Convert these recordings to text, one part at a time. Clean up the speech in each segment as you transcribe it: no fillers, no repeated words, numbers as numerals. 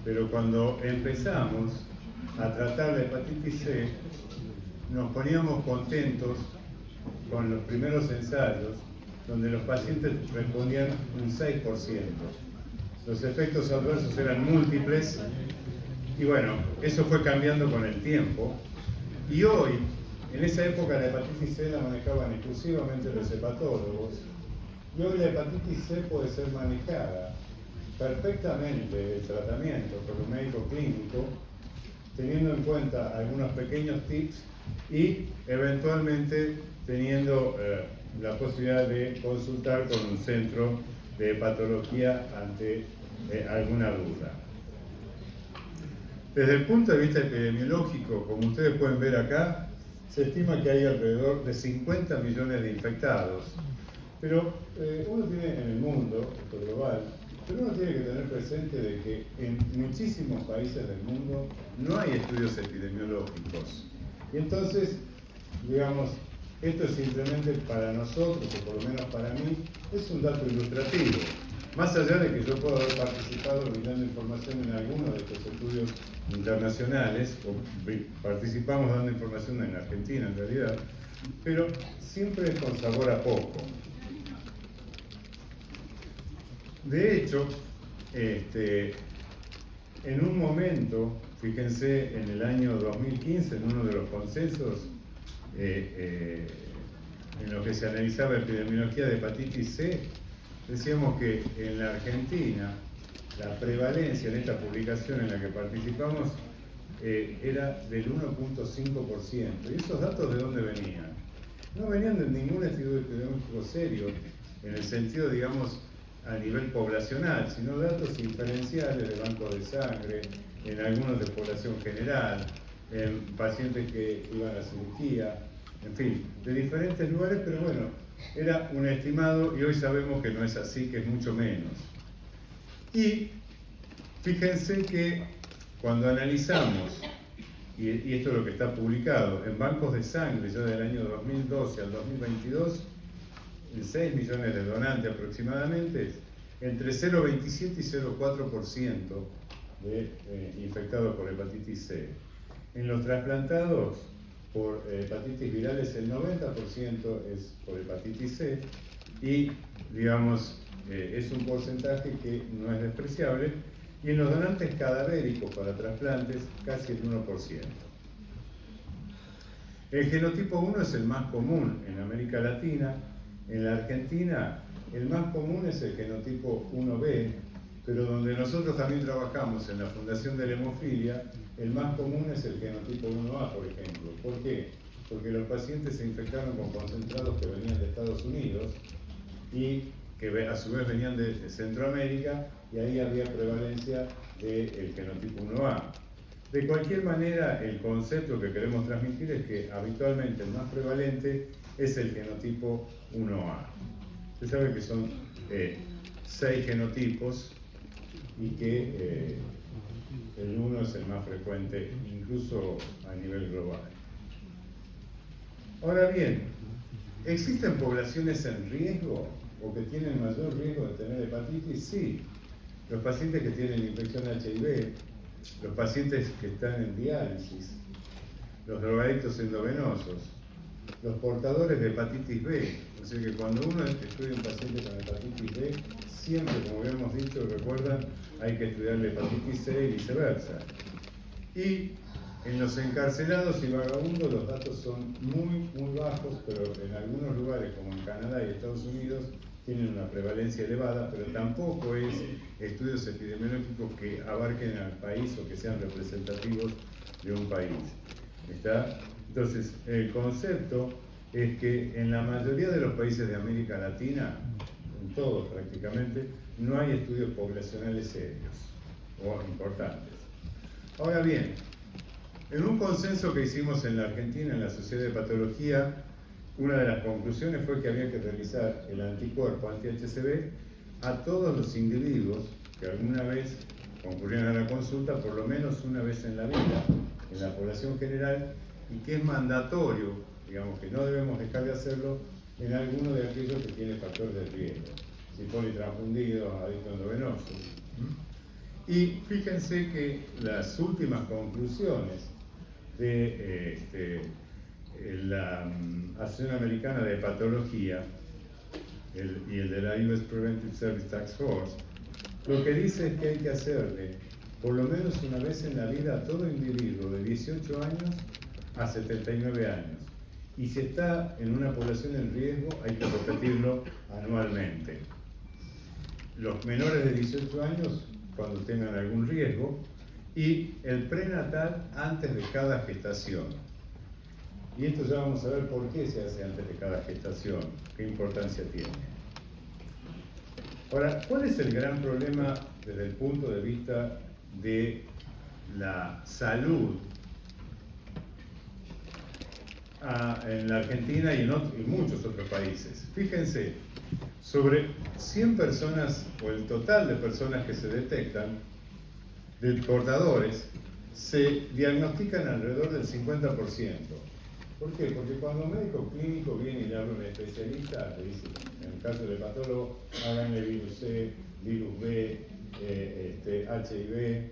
pero cuando empezamos a tratar la hepatitis C, nos poníamos contentos con los primeros ensayos, donde los pacientes respondían un 6%. Los efectos adversos eran múltiples, y bueno, eso fue cambiando con el tiempo. Y hoy, en esa época, la hepatitis C la manejaban exclusivamente los hepatólogos, y hoy la hepatitis C puede ser manejada perfectamente, el tratamiento por un médico clínico, teniendo en cuenta algunos pequeños tips y eventualmente teniendo la posibilidad de consultar con un centro de hepatología ante alguna duda. Desde el punto de vista epidemiológico, como ustedes pueden ver acá, se estima que hay alrededor de 50 millones de infectados. Pero uno tiene en el mundo, esto global, pero uno tiene que tener presente de que en muchísimos países del mundo no hay estudios epidemiológicos. Y entonces, digamos, esto es simplemente para nosotros, o por lo menos para mí, es un dato ilustrativo. Más allá de que yo puedo haber participado brindando información en algunos de estos estudios internacionales, o participamos dando información en Argentina en realidad, pero siempre es con sabor a poco. De hecho, en un momento, fíjense, en el año 2015, en uno de los consensos en los que se analizaba epidemiología de hepatitis C, decíamos que en la Argentina la prevalencia en esta publicación en la que participamos era del 1.5%. ¿Y esos datos de dónde venían? No venían de ningún estudio epidemiológico serio, en el sentido, digamos, a nivel poblacional, sino datos inferenciales de bancos de sangre, en algunos de población general, en pacientes que iban a cirugía, en fin, de diferentes lugares, pero bueno, era un estimado y hoy sabemos que no es así, que es mucho menos. Y fíjense que cuando analizamos, y esto es lo que está publicado, en bancos de sangre ya del año 2012 al 2022, en 6 millones de donantes aproximadamente, entre 0,27 y 0,4% de infectados por hepatitis C. En los trasplantados por hepatitis virales, el 90% es por hepatitis C y, digamos, es un porcentaje que no es despreciable. Y en los donantes cadavéricos para trasplantes, casi el 1%. El genotipo 1 es el más común en América Latina. En la Argentina, el más común es el genotipo 1B, pero donde nosotros también trabajamos en la Fundación de la Hemofilia, el más común es el genotipo 1A, por ejemplo. ¿Por qué? Porque los pacientes se infectaron con concentrados que venían de Estados Unidos y que a su vez venían de Centroamérica, y ahí había prevalencia del genotipo 1A. De cualquier manera, el concepto que queremos transmitir es que habitualmente el más prevalente es el genotipo 1A. Usted sabe que son 6 genotipos y que el 1 es el más frecuente, incluso a nivel global. Ahora bien, ¿existen poblaciones en riesgo o que tienen mayor riesgo de tener hepatitis? Sí. Los pacientes que tienen infección HIV, los pacientes que están en diálisis, los drogadictos endovenosos, los portadores de hepatitis B. O sea que cuando uno estudia un paciente con hepatitis B, siempre, como habíamos dicho, recuerdan, hay que estudiar la hepatitis C y viceversa. Y en los encarcelados y vagabundos los datos son muy bajos, pero en algunos lugares, como en Canadá y Estados Unidos, tienen una prevalencia elevada, pero tampoco es estudios epidemiológicos que abarquen al país o que sean representativos de un país. ¿Está? Entonces, el concepto es que en la mayoría de los países de América Latina, en todos prácticamente, no hay estudios poblacionales serios o importantes. Ahora bien, en un consenso que hicimos en la Argentina, en la Sociedad de Patología, una de las conclusiones fue que había que realizar el anticuerpo anti-HCV a todos los individuos que alguna vez concurrieron a la consulta, por lo menos una vez en la vida, en la población general, y que es mandatorio, digamos que no debemos dejar de hacerlo en alguno de aquellos que tienen factores de riesgo, si politransfundidos, adictos endovenosos. Y fíjense que las últimas conclusiones de la Asociación Americana de Hepatología y el de la US Preventive Service Task Force, lo que dice es que hay que hacerle por lo menos una vez en la vida a todo individuo de 18 años a 79 años. Y si está en una población en riesgo, hay que repetirlo anualmente. Los menores de 18 años, cuando tengan algún riesgo, y el prenatal antes de cada gestación. Y esto ya vamos a ver por qué se hace antes de cada gestación, qué importancia tiene. Ahora, ¿cuál es el gran problema desde el punto de vista de la salud en la Argentina y en muchos otros países? Fíjense, sobre 100 personas, o el total de personas que se detectan, de portadores, se diagnostican alrededor del 50%. ¿Por qué? Porque cuando un médico clínico viene y le habla a un especialista, le dice, en el caso del hepatólogo, háganle virus C, virus B, HIV,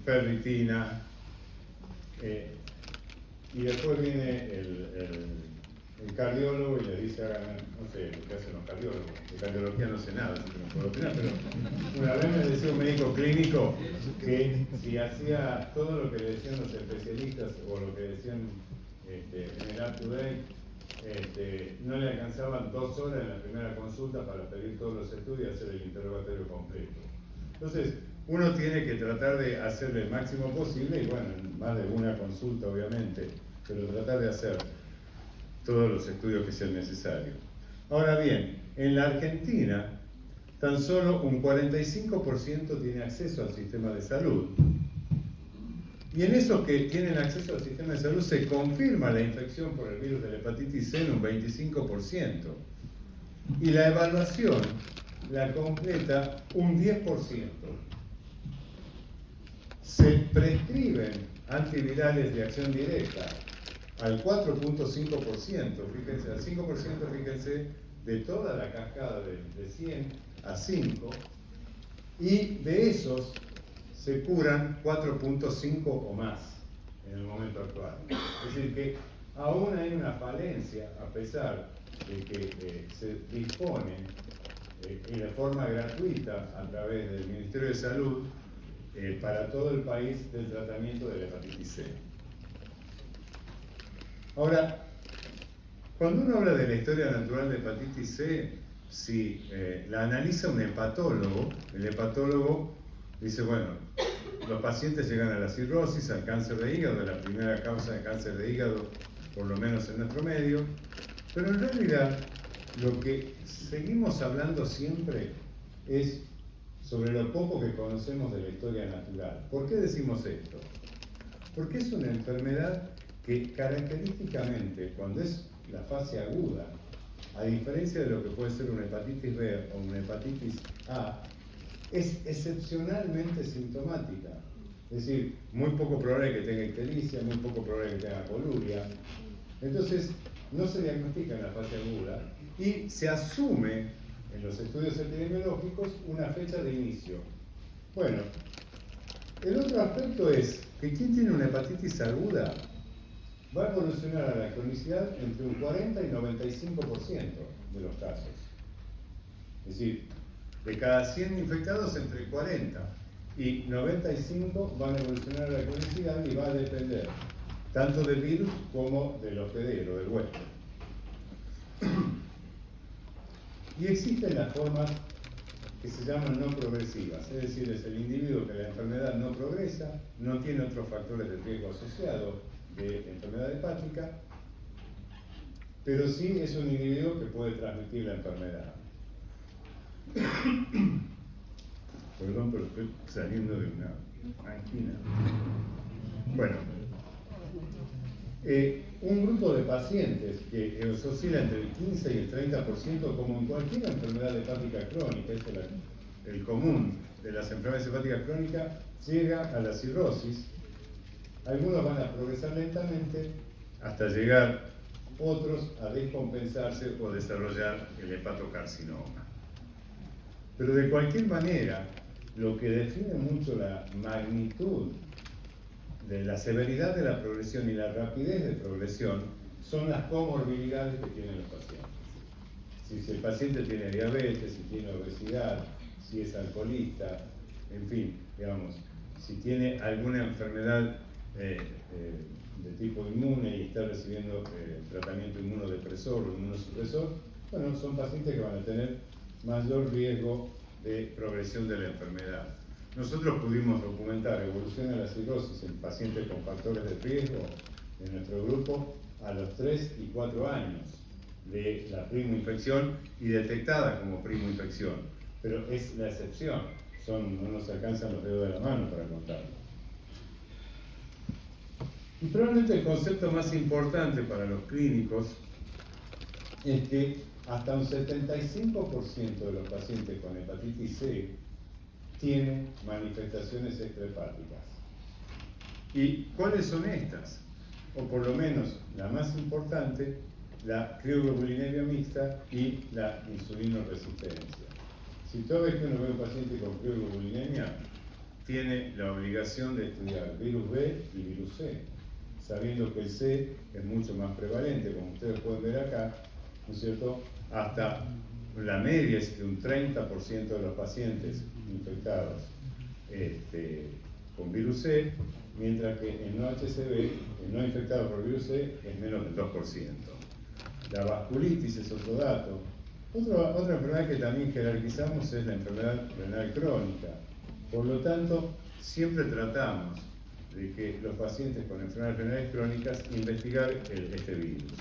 ferritina, y después viene el cardiólogo y le dice, hagan, no sé, lo que hacen los cardiólogos. De cardiología no sé nada, así que no puedo opinar, pero una vez me decía un médico clínico que si hacía todo lo que le decían los especialistas o lo que decían en el Up to Date, no le alcanzaban 2 horas en la primera consulta para pedir todos los estudios y hacer el interrogatorio completo. Entonces, uno tiene que tratar de hacer el máximo posible, y bueno, más de una consulta obviamente, pero tratar de hacer todos los estudios que sean necesarios. Ahora bien, en la Argentina, tan solo un 45% tiene acceso al sistema de salud. Y en esos que tienen acceso al sistema de salud se confirma la infección por el virus de la hepatitis C en un 25%. Y la evaluación la completa un 10%. Se prescriben antivirales de acción directa al 4.5%, fíjense, al 5%, fíjense, de toda la cascada de 100 a 5, y de esos se curan 4.5 o más en el momento actual. Es decir, que aún hay una falencia, a pesar de que se dispone y de forma gratuita a través del Ministerio de Salud para todo el país del tratamiento de la hepatitis C. Ahora, cuando uno habla de la historia natural de hepatitis C, si la analiza un hepatólogo, el hepatólogo dice, bueno, los pacientes llegan a la cirrosis, al cáncer de hígado, la primera causa de cáncer de hígado, por lo menos en nuestro medio, pero en realidad lo que seguimos hablando siempre es sobre lo poco que conocemos de la historia natural. ¿Por qué decimos esto? Porque es una enfermedad que característicamente, cuando es la fase aguda, a diferencia de lo que puede ser una hepatitis B o una hepatitis A, es excepcionalmente sintomática. Es decir, muy poco probable que tenga ictericia, muy poco probable que tenga coluria. Entonces, no se diagnostica en la fase aguda y se asume en los estudios epidemiológicos una fecha de inicio. Bueno, el otro aspecto es que quien tiene una hepatitis aguda va a evolucionar a la cronicidad entre un 40 y 95% de los casos. Es decir, de cada 100 infectados, entre 40 y 95 van a evolucionar a la cronicidad y va a depender tanto del virus como del hospedero, del huésped. Y existen las formas que se llaman no progresivas, es decir, es el individuo que la enfermedad no progresa, no tiene otros factores de riesgo asociados de enfermedad hepática, pero sí es un individuo que puede transmitir la enfermedad. Perdón, pero estoy saliendo de una angina. Bueno, un grupo de pacientes que oscila entre el 15 y el 30%, como en cualquier enfermedad hepática crónica, es el común de las enfermedades hepáticas crónicas, llega a la cirrosis. Algunos van a progresar lentamente hasta llegar otros a descompensarse o desarrollar el hepatocarcinoma. Pero de cualquier manera, lo que define mucho la magnitud de la severidad de la progresión y la rapidez de progresión son las comorbilidades que tienen los pacientes. Si el paciente tiene diabetes, si tiene obesidad, si es alcoholista, en fin, digamos, si tiene alguna enfermedad de tipo inmune y está recibiendo tratamiento inmunodepresor o inmunosupresor, bueno, son pacientes que van a tener mayor riesgo de progresión de la enfermedad. Nosotros pudimos documentar evolución de la cirrosis en pacientes con factores de riesgo en nuestro grupo a los 3 y 4 años de la primoinfección y detectada como primoinfección, pero es la excepción, no nos alcanzan los dedos de la mano para contarlo. Y probablemente el concepto más importante para los clínicos es que hasta un 75% de los pacientes con hepatitis C tienen manifestaciones extrahepáticas. ¿Y cuáles son estas? O por lo menos la más importante, la crioglobulinemia mixta y la insulinoresistencia. Si toda vez que uno ve un paciente con crioglobulinemia, tiene la obligación de estudiar virus B y virus C, sabiendo que el C es mucho más prevalente, como ustedes pueden ver acá, ¿no es cierto? Hasta la media es que un 30% de los pacientes infectados con virus C, mientras que en no HCV, en no infectados por virus C, es menos del 2%. La vasculitis es otro dato. Otra enfermedad que también jerarquizamos es la enfermedad renal crónica. Por lo tanto, siempre tratamos de que los pacientes con enfermedades renales crónicas investigar este virus.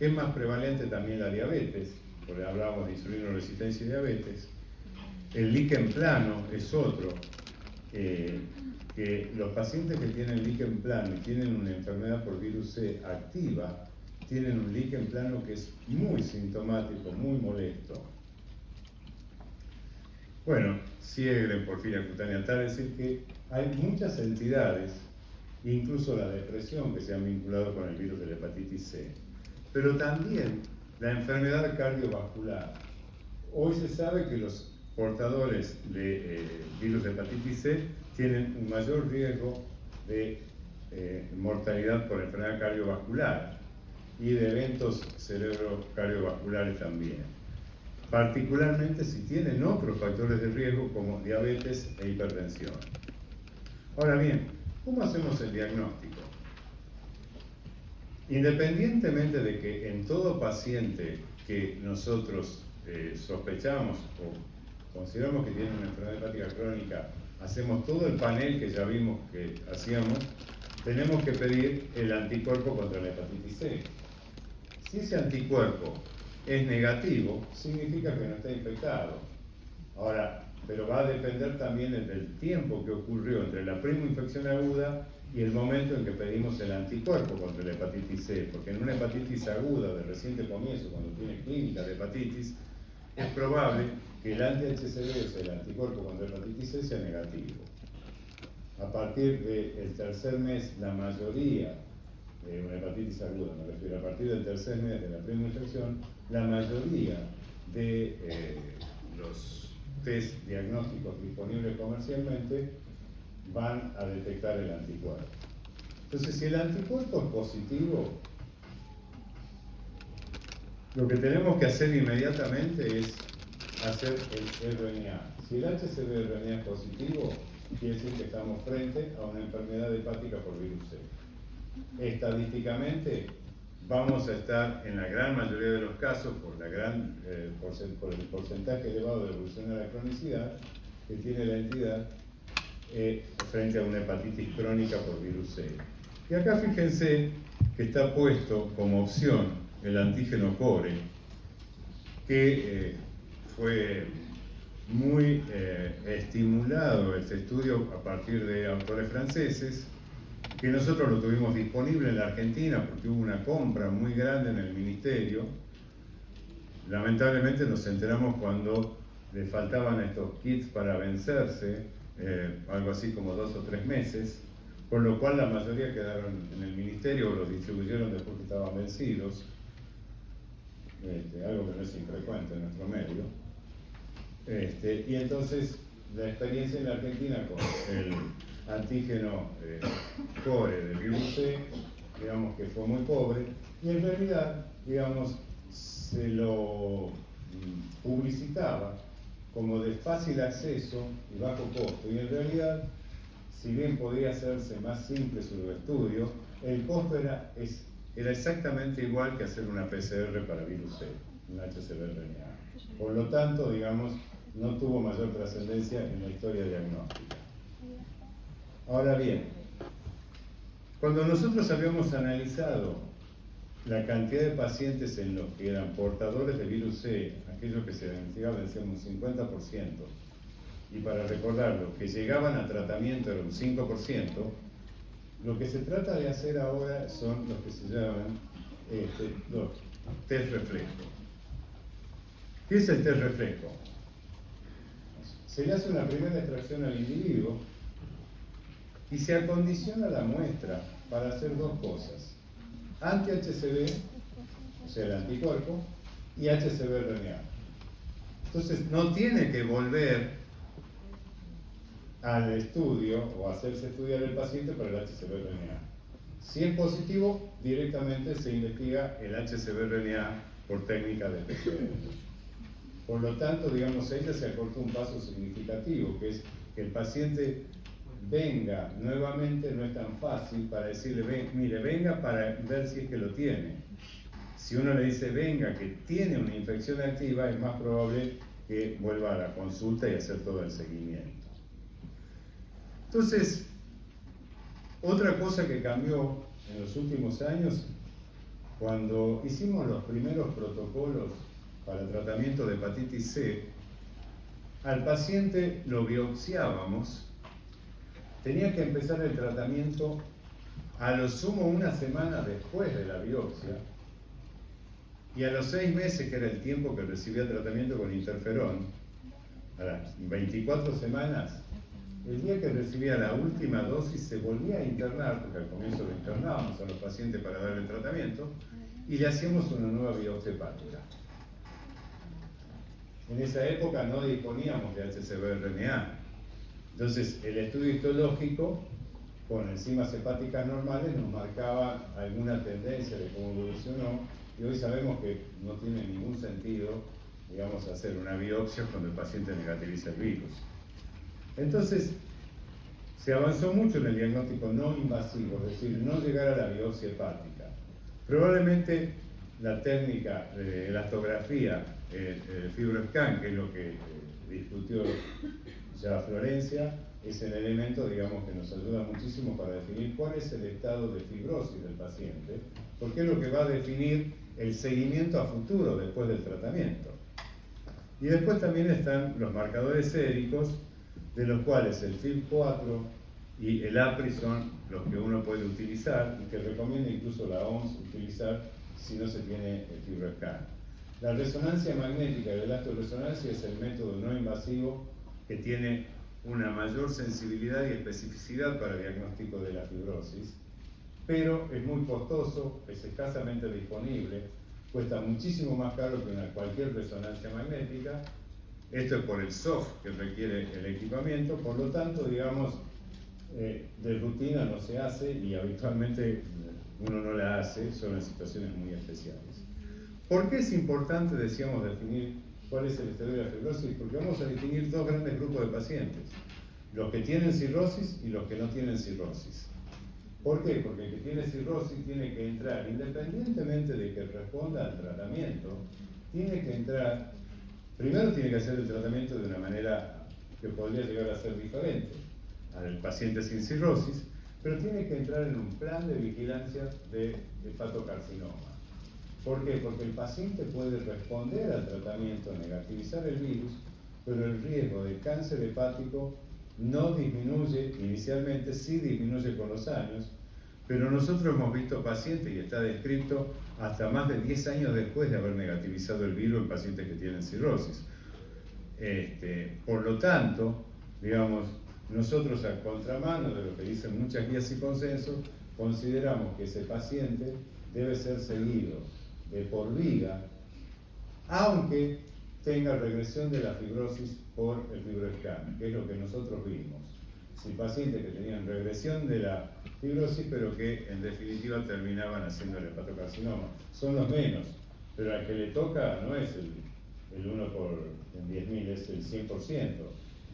Es más prevalente también la diabetes, porque hablábamos de insulinoresistencia y diabetes. El líquen plano es otro, que los pacientes que tienen líquen plano y tienen una enfermedad por virus C activa, tienen un líquen plano que es muy sintomático, muy molesto. Bueno, Siegle, porfiria cutánea tal, es decir que hay muchas entidades, incluso la depresión, que se han vinculado con el virus de la hepatitis C, pero también la enfermedad cardiovascular. Hoy se sabe que los portadores de virus de hepatitis C tienen un mayor riesgo de mortalidad por enfermedad cardiovascular y de eventos cerebrocardiovasculares también, particularmente si tienen otros factores de riesgo como diabetes e hipertensión. Ahora bien, ¿cómo hacemos el diagnóstico? Independientemente de que en todo paciente que nosotros sospechamos o consideramos que tiene una enfermedad hepática crónica, hacemos todo el panel que ya vimos que hacíamos, tenemos que pedir el anticuerpo contra la hepatitis C. Si ese anticuerpo es negativo, significa que no está infectado. Ahora, pero va a depender también del tiempo que ocurrió entre la primoinfección aguda y el momento en que pedimos el anticuerpo contra la hepatitis C, porque en una hepatitis aguda de reciente comienzo, cuando tiene clínica de hepatitis, es probable que el anti-HCV, o sea, el anticuerpo contra la hepatitis C, sea negativo. A partir del tercer mes, la mayoría de una hepatitis aguda, me refiero, a partir del tercer mes de la primoinfección, la mayoría de los test diagnósticos disponibles comercialmente van a detectar el anticuerpo. Entonces, si el anticuerpo es positivo, lo que tenemos que hacer inmediatamente es hacer el RNA. Si el HCV-RNA es positivo, quiere decir que estamos frente a una enfermedad hepática por virus C. Estadísticamente, vamos a estar en la gran mayoría de los casos, por el porcentaje elevado de evolución a la cronicidad que tiene la entidad, frente a una hepatitis crónica por virus C. Y acá fíjense que está puesto como opción el antígeno core, que fue muy estimulado este estudio a partir de autores franceses, que nosotros lo tuvimos disponible en la Argentina porque hubo una compra muy grande en el ministerio. Lamentablemente nos enteramos cuando le faltaban estos kits para vencerse, algo así como 2 o 3 meses, con lo cual la mayoría quedaron en el ministerio o los distribuyeron después que estaban vencidos, algo que no es infrecuente en nuestro medio. Y entonces la experiencia en la Argentina con el antígeno core del virus C, digamos que fue muy pobre, y en realidad, digamos, se lo publicitaba como de fácil acceso y bajo costo, y en realidad, si bien podía hacerse más simple su estudio, el costo era exactamente igual que hacer una PCR para virus C, un HCV-RNA. Por lo tanto, digamos, no tuvo mayor trascendencia en la historia diagnóstica. Ahora bien, cuando nosotros habíamos analizado la cantidad de pacientes en los que eran portadores de virus C, aquellos que se identificaban, decíamos un 50%, y para recordarlo, que llegaban a tratamiento era un 5%, lo que se trata de hacer ahora son los que se llaman los test reflejo. ¿Qué es el test reflejo? Se le hace una primera extracción al individuo y se acondiciona la muestra para hacer dos cosas: anti-HCV, o sea el anticuerpo, y HCV-RNA. Entonces no tiene que volver al estudio o hacerse estudiar el paciente para el HCV-RNA. Si es positivo, directamente se investiga el HCV-RNA por técnica de PCR. Por lo tanto, digamos, ahí ya se acortó un paso significativo, que es que el paciente venga nuevamente. No es tan fácil para decirle, mire, venga para ver si es que lo tiene. Si uno le dice, venga, que tiene una infección activa, es más probable que vuelva a la consulta y hacer todo el seguimiento. Entonces, otra cosa que cambió en los últimos años, cuando hicimos los primeros protocolos para el tratamiento de hepatitis C, al paciente lo biopsiábamos, tenía que empezar el tratamiento a lo sumo una semana después de la biopsia, y a los 6 meses, que era el tiempo que recibía tratamiento con interferón, a las 24 semanas, el día que recibía la última dosis se volvía a internar, porque al comienzo lo internábamos a los pacientes para darle el tratamiento, y le hacíamos una nueva biopsia hepática. En esa época no disponíamos de HCV-RNA, entonces el estudio histológico con enzimas hepáticas normales nos marcaba alguna tendencia de cómo evolucionó, y hoy sabemos que no tiene ningún sentido, digamos, hacer una biopsia cuando el paciente negativiza el virus. Entonces, se avanzó mucho en el diagnóstico no invasivo, es decir, no llegar a la biopsia hepática. Probablemente la técnica de elastografía, FibroScan, que es lo que discutió ya Florencia, es el elemento, digamos, que nos ayuda muchísimo para definir cuál es el estado de fibrosis del paciente, porque es lo que va a definir el seguimiento a futuro después del tratamiento. Y después también están los marcadores séricos, de los cuales el FIB4 y el APRI son los que uno puede utilizar y que recomienda incluso la OMS utilizar si no se tiene el FibroScan. La resonancia magnética y la elastoresonancia es el método no invasivo que tiene una mayor sensibilidad y especificidad para el diagnóstico de la fibrosis, pero es muy costoso, es escasamente disponible, cuesta muchísimo más caro que cualquier resonancia magnética. Esto es por el soft que requiere el equipamiento, por lo tanto, digamos, de rutina no se hace y habitualmente uno no la hace, solo en situaciones muy especiales. ¿Por qué es importante, decíamos, definir cuál es el estadio de la fibrosis? Porque vamos a distinguir dos grandes grupos de pacientes: los que tienen cirrosis y los que no tienen cirrosis. ¿Por qué? Porque el que tiene cirrosis tiene que entrar, independientemente de que responda al tratamiento, tiene que entrar, primero tiene que hacer el tratamiento de una manera que podría llegar a ser diferente al paciente sin cirrosis, pero tiene que entrar en un plan de vigilancia de hepatocarcinoma. ¿Por qué? Porque el paciente puede responder al tratamiento, negativizar el virus, pero el riesgo de cáncer hepático no disminuye inicialmente, sí disminuye con los años, pero nosotros hemos visto pacientes, y está descrito, hasta más de 10 años después de haber negativizado el virus en pacientes que tienen cirrosis. Por lo tanto, digamos, nosotros, a contramano de lo que dicen muchas guías y consensos, consideramos que ese paciente debe ser seguido de por vida, aunque tenga regresión de la fibrosis por el FibroScan, que es lo que nosotros vimos. Si pacientes que tenían regresión de la fibrosis, pero que en definitiva terminaban haciendo el hepatocarcinoma. Son los menos, pero al que le toca no es el 1 en 10.000, es el 100%.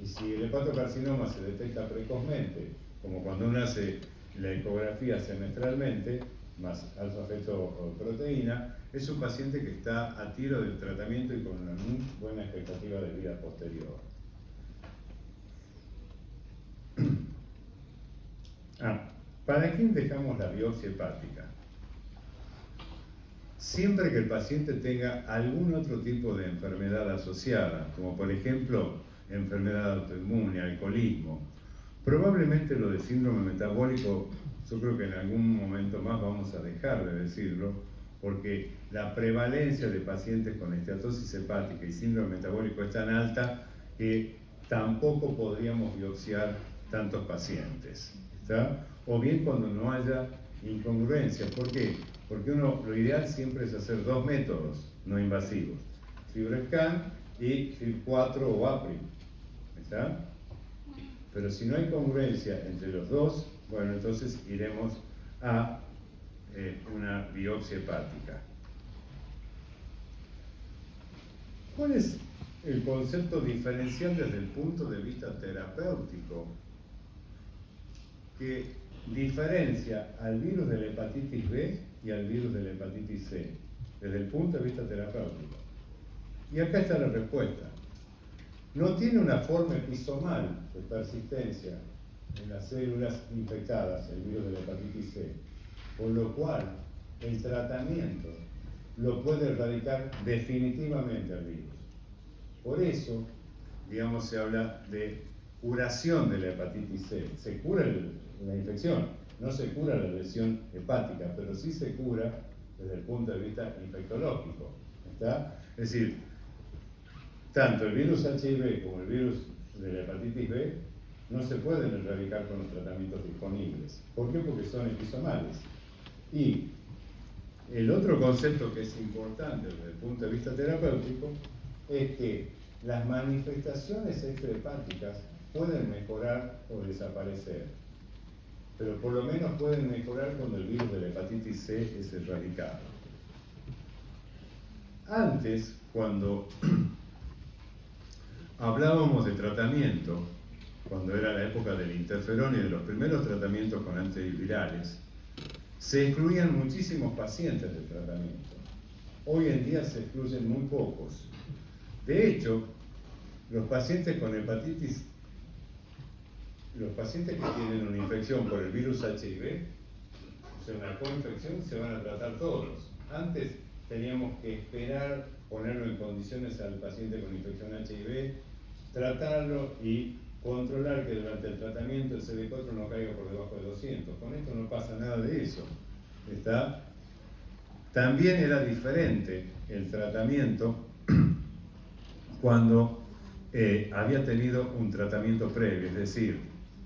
Y si el hepatocarcinoma se detecta precozmente, como cuando uno hace la ecografía semestralmente, más alfa-fetoproteína, es un paciente que está a tiro del tratamiento y con una muy buena expectativa de vida posterior. ¿Para quién dejamos la biopsia hepática? Siempre que el paciente tenga algún otro tipo de enfermedad asociada, como por ejemplo enfermedad autoinmune, alcoholismo, probablemente lo de síndrome metabólico, yo creo que en algún momento más vamos a dejar de decirlo, porque la prevalencia de pacientes con esteatosis hepática y síndrome metabólico es tan alta que tampoco podríamos biopsiar tantos pacientes, ¿está? O bien cuando no haya incongruencia. ¿Por qué? Porque lo ideal siempre es hacer dos métodos no invasivos, FibroScan y FIB4 o APRI, ¿está? Pero si no hay congruencia entre los dos, bueno, entonces iremos a una biopsia hepática. ¿Cuál es el concepto diferencial desde el punto de vista terapéutico que diferencia al virus de la hepatitis B y al virus de la hepatitis C, desde el punto de vista terapéutico? Y acá está la respuesta. No tiene una forma episomal de persistencia en las células infectadas, el virus de la hepatitis C, por lo cual el tratamiento lo puede erradicar definitivamente al virus. Por eso, digamos, se habla de curación de la hepatitis C. Se cura la infección, no se cura la lesión hepática, pero sí se cura desde el punto de vista infectológico, ¿está? Es decir, tanto el virus HIV como el virus de la hepatitis B no se pueden erradicar con los tratamientos disponibles. ¿Por qué? Porque son episomales. Y el otro concepto que es importante desde el punto de vista terapéutico es que las manifestaciones extrahepáticas pueden mejorar o desaparecer, pero por lo menos pueden mejorar cuando el virus de la hepatitis C es erradicado. Antes, cuando hablábamos de tratamiento, cuando era la época del interferón y de los primeros tratamientos con antivirales, se excluían muchísimos pacientes del tratamiento. Hoy en día se excluyen muy pocos. De hecho, los pacientes con hepatitis, los pacientes que tienen una infección por el virus HIV, o sea, una coinfección, se van a tratar todos. Antes teníamos que esperar, ponerlo en condiciones al paciente con infección HIV, tratarlo y controlar que durante el tratamiento el CD4 no caiga por debajo de 200. Con esto no pasa nada de eso, ¿está? También era diferente el tratamiento cuando había tenido un tratamiento previo, es decir,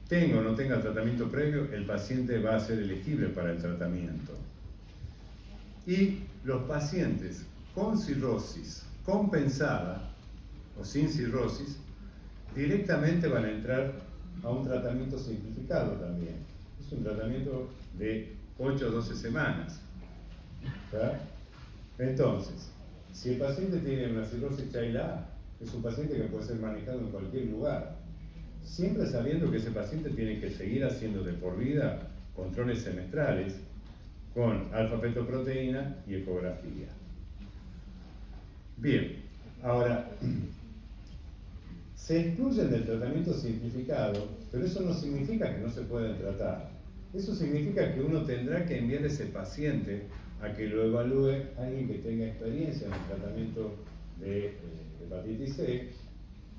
tenga o no tenga tratamiento previo, el paciente va a ser elegible para el tratamiento. Y los pacientes con cirrosis compensada o sin cirrosis directamente van a entrar a un tratamiento simplificado también. Es un tratamiento de 8 o 12 semanas. ¿Está? Entonces, si el paciente tiene una cirrosis Child-A, es un paciente que puede ser manejado en cualquier lugar, siempre sabiendo que ese paciente tiene que seguir haciendo de por vida controles semestrales con alfa-fetoproteína y ecografía. Bien, ahora, se excluyen del tratamiento simplificado, pero eso no significa que no se pueden tratar. Eso significa que uno tendrá que enviar a ese paciente a que lo evalúe alguien que tenga experiencia en el tratamiento de hepatitis C,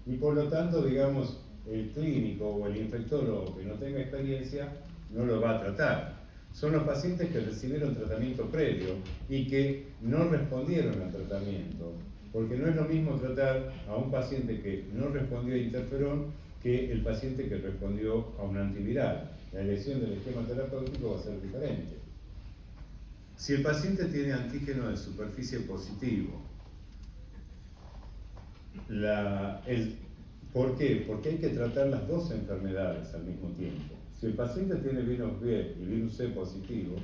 y por lo tanto, digamos, el clínico o el infectólogo que no tenga experiencia no lo va a tratar. Son los pacientes que recibieron tratamiento previo y que no respondieron al tratamiento, porque no es lo mismo tratar a un paciente que no respondió a interferón que el paciente que respondió a un antiviral. La elección del esquema terapéutico va a ser diferente. Si el paciente tiene antígeno de superficie positivo ¿Por qué? Porque hay que tratar las dos enfermedades al mismo tiempo. Si el paciente tiene virus B y virus C positivo,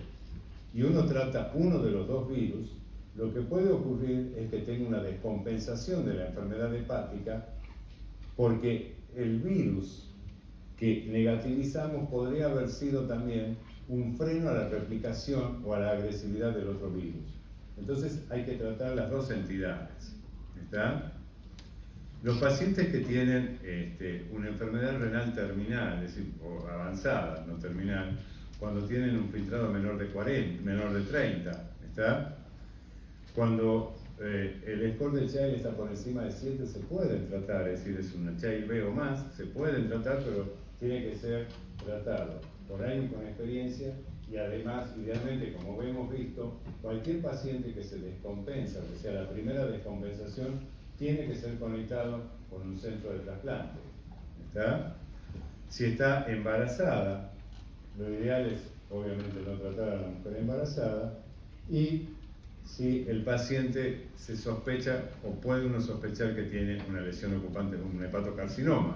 y uno trata uno de los dos virus, lo que puede ocurrir es que tenga una descompensación de la enfermedad hepática, porque el virus que negativizamos podría haber sido también un freno a la replicación o a la agresividad del otro virus. Entonces hay que tratar las dos entidades. ¿Está? Los pacientes que tienen una enfermedad renal terminal, es decir, o avanzada, no terminal, cuando tienen un filtrado menor de 40, menor de 30, ¿está? Cuando el score de Child está por encima de 7, se pueden tratar, es decir, es una Child B o más, se pueden tratar, pero tiene que ser tratado por alguien con experiencia y además, idealmente, como hemos visto, cualquier paciente que se descompensa, que sea la primera descompensación, tiene que ser conectado con un centro de trasplante. ¿Está? Si está embarazada, lo ideal es, obviamente, no tratar a la mujer embarazada, y si el paciente se sospecha o puede uno sospechar que tiene una lesión ocupante, un hepatocarcinoma.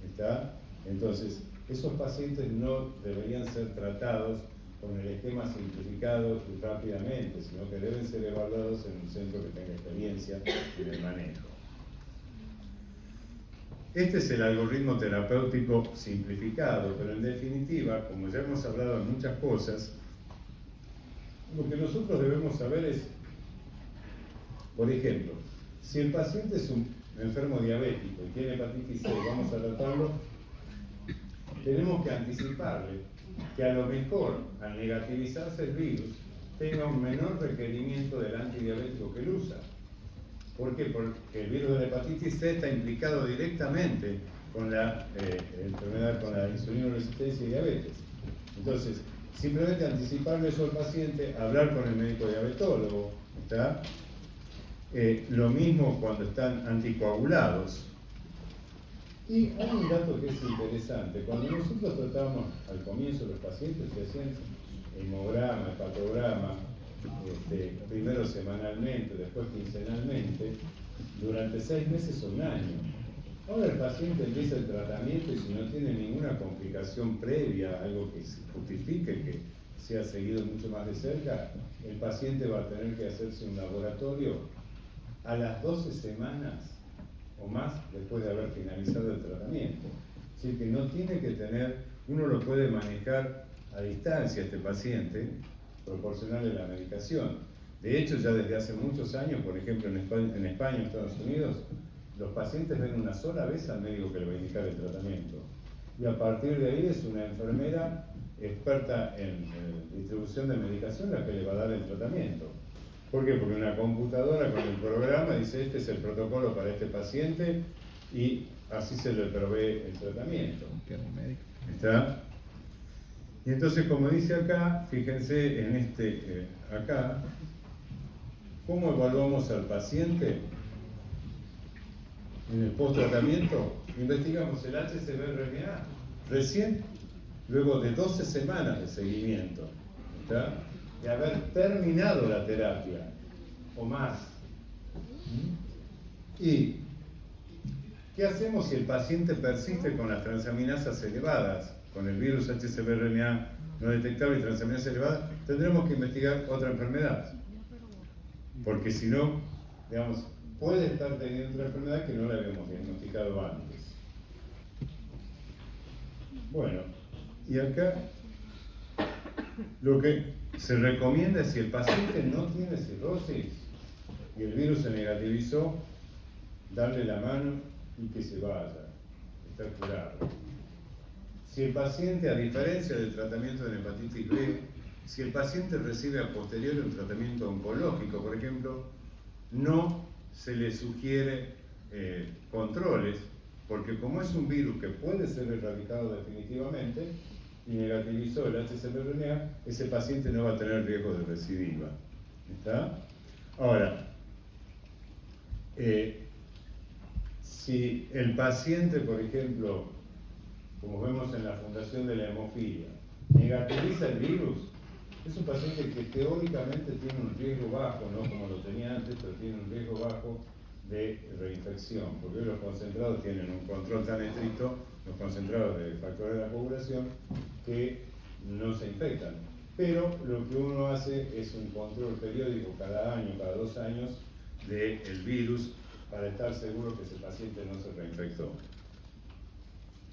¿Está? Entonces, esos pacientes no deberían ser tratados con el esquema simplificado y rápidamente, sino que deben ser evaluados en un centro que tenga experiencia en el manejo. Este es el algoritmo terapéutico simplificado, pero en definitiva, como ya hemos hablado de muchas cosas, lo que nosotros debemos saber es, por ejemplo, si el paciente es un enfermo diabético y tiene hepatitis C, vamos a tratarlo, tenemos que anticiparle que a lo mejor, al negativizarse el virus, tenga un menor requerimiento del antidiabético que él usa. ¿Por qué? Porque el virus de la hepatitis C está implicado directamente con la enfermedad, con la insulinoresistencia y diabetes. Entonces, simplemente anticiparle eso al paciente, hablar con el médico diabetólogo, ¿está? Lo mismo cuando están anticoagulados. Y hay un dato que es interesante. Cuando nosotros tratábamos al comienzo los pacientes que hacían hemograma, hepatograma, primero semanalmente, después quincenalmente, durante 6 meses o un año. Ahora el paciente empieza el tratamiento y si no tiene ninguna complicación previa, algo que justifique que sea seguido mucho más de cerca, el paciente va a tener que hacerse un laboratorio a las 12 semanas o más después de haber finalizado el tratamiento. Es decir, que no tiene que tener, uno lo puede manejar a distancia este paciente, proporcionarle la medicación. De hecho, ya desde hace muchos años, por ejemplo en España y Estados Unidos, los pacientes ven una sola vez al médico que le va a indicar el tratamiento. Y a partir de ahí es una enfermera experta en distribución de medicación la que le va a dar el tratamiento. ¿Por qué? Porque una computadora con el programa dice este es el protocolo para este paciente y así se le provee el tratamiento. ¿Está? Y entonces, como dice acá, fíjense en acá, ¿cómo evaluamos al paciente en el post-tratamiento? Investigamos el HCV-RNA recién, luego de 12 semanas de seguimiento, ¿está? De haber terminado la terapia, o más. ¿Y qué hacemos si el paciente persiste con las transaminasas elevadas, con el virus HCV-RNA no detectable y transaminasas elevadas? Tendremos que investigar otra enfermedad, porque si no, digamos, puede estar teniendo otra enfermedad que no la habíamos diagnosticado antes. Bueno, y acá lo que se recomienda es si el paciente no tiene cirrosis y el virus se negativizó, darle la mano y que se vaya, está curado. Si el paciente, a diferencia del tratamiento de la hepatitis B, si el paciente recibe a posteriori un tratamiento oncológico, por ejemplo, no se le sugiere controles, porque como es un virus que puede ser erradicado definitivamente y negativizó el HCV-RNA, ese paciente no va a tener riesgo de recidiva. ¿Está? Ahora, si el paciente, por ejemplo, como vemos en la fundación de la hemofilia, negativiza el virus, es un paciente que teóricamente tiene un riesgo bajo, no como lo tenía antes, pero tiene un riesgo bajo de reinfección, porque hoy los concentrados tienen un control tan estricto, los concentrados de factores de la población, que no se infectan. Pero lo que uno hace es un control periódico cada año, cada 2 años, del virus para estar seguro que ese paciente no se reinfectó.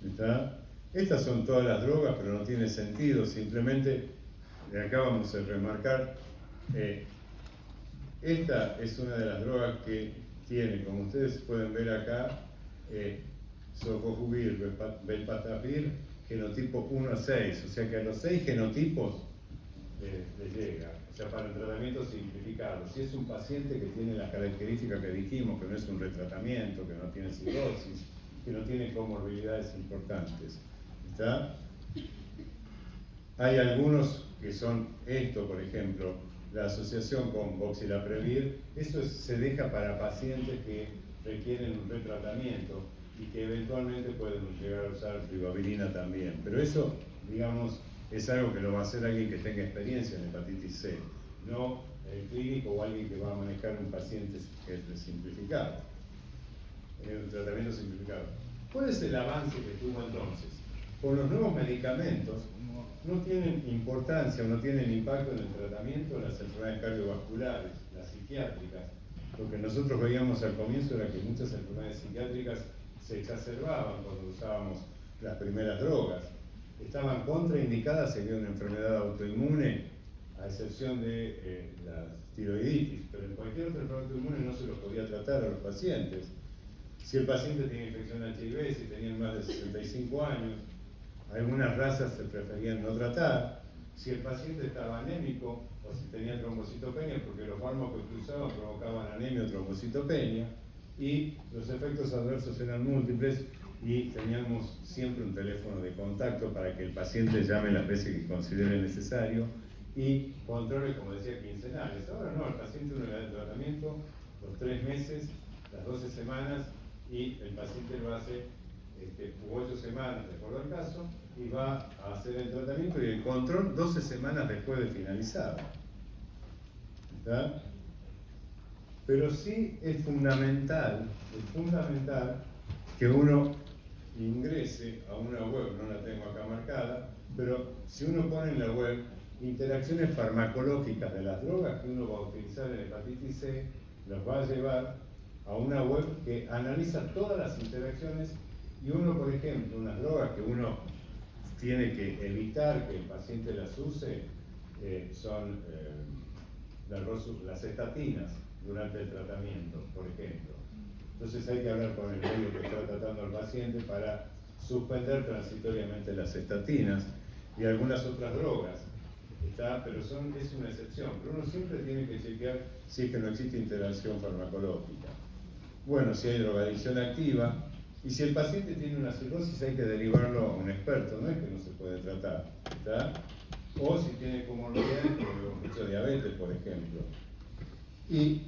¿Está? Estas son todas las drogas, pero no tiene sentido, simplemente acá vamos a remarcar, esta es una de las drogas que tiene, como ustedes pueden ver acá, sofosbuvir, velpatasvir, genotipo 1 a 6, o sea que a los 6 genotipos le llega, o sea, para el tratamiento simplificado. Si es un paciente que tiene las características que dijimos, que no es un retratamiento, que no tiene cirrosis, que no tiene comorbilidades importantes, ¿está? Hay algunos que son esto, por ejemplo, la asociación con Voxilaprevir, eso se deja para pacientes que requieren un retratamiento y que eventualmente pueden llegar a usar privabilina también. Pero eso, digamos, es algo que lo va a hacer alguien que tenga experiencia en hepatitis C, no el clínico o alguien que va a manejar un paciente simplificado, un tratamiento simplificado. ¿Cuál es el avance que tuvo entonces? Con los nuevos medicamentos no tienen importancia o no tienen impacto en el tratamiento de las enfermedades cardiovasculares, las psiquiátricas. Lo que nosotros veíamos al comienzo era que muchas enfermedades psiquiátricas se exacerbaban cuando usábamos las primeras drogas. Estaban contraindicadas si había una enfermedad autoinmune, a excepción de la tiroiditis, pero en cualquier otra enfermedad autoinmune no se los podía tratar a los pacientes. Si el paciente tenía infección HIV, si tenían más de 65 años, algunas razas se preferían no tratar. Si el paciente estaba anémico o si tenía trombocitopenia, porque los fármacos que usaban provocaban anemia o trombocitopenia, y los efectos adversos eran múltiples y teníamos siempre un teléfono de contacto para que el paciente llame las veces que considere necesario y controles, como decía, quincenales. Ahora no, el paciente uno le da el tratamiento los 3 meses, las 12 semanas, y el paciente lo hace 8 semanas, de acuerdo al caso, y va a hacer el tratamiento y el control 12 semanas después de finalizado. ¿Está? Pero sí es fundamental que uno ingrese a una web, no la tengo acá marcada, pero si uno pone en la web interacciones farmacológicas de las drogas que uno va a utilizar en hepatitis C, los va a llevar a una web que analiza todas las interacciones, y uno, por ejemplo, unas drogas que uno tiene que evitar que el paciente las use son las estatinas durante el tratamiento, por ejemplo. Entonces hay que hablar con el médico que está tratando al paciente para suspender transitoriamente las estatinas y algunas otras drogas. Pero es una excepción, pero uno siempre tiene que chequear si es que no existe interacción farmacológica. Bueno, si hay drogadicción activa, y si el paciente tiene una cirrosis hay que derivarlo a un experto, no es que no se puede tratar, ¿está? O si tiene comorbilidades, como mucho diabetes, por ejemplo. Y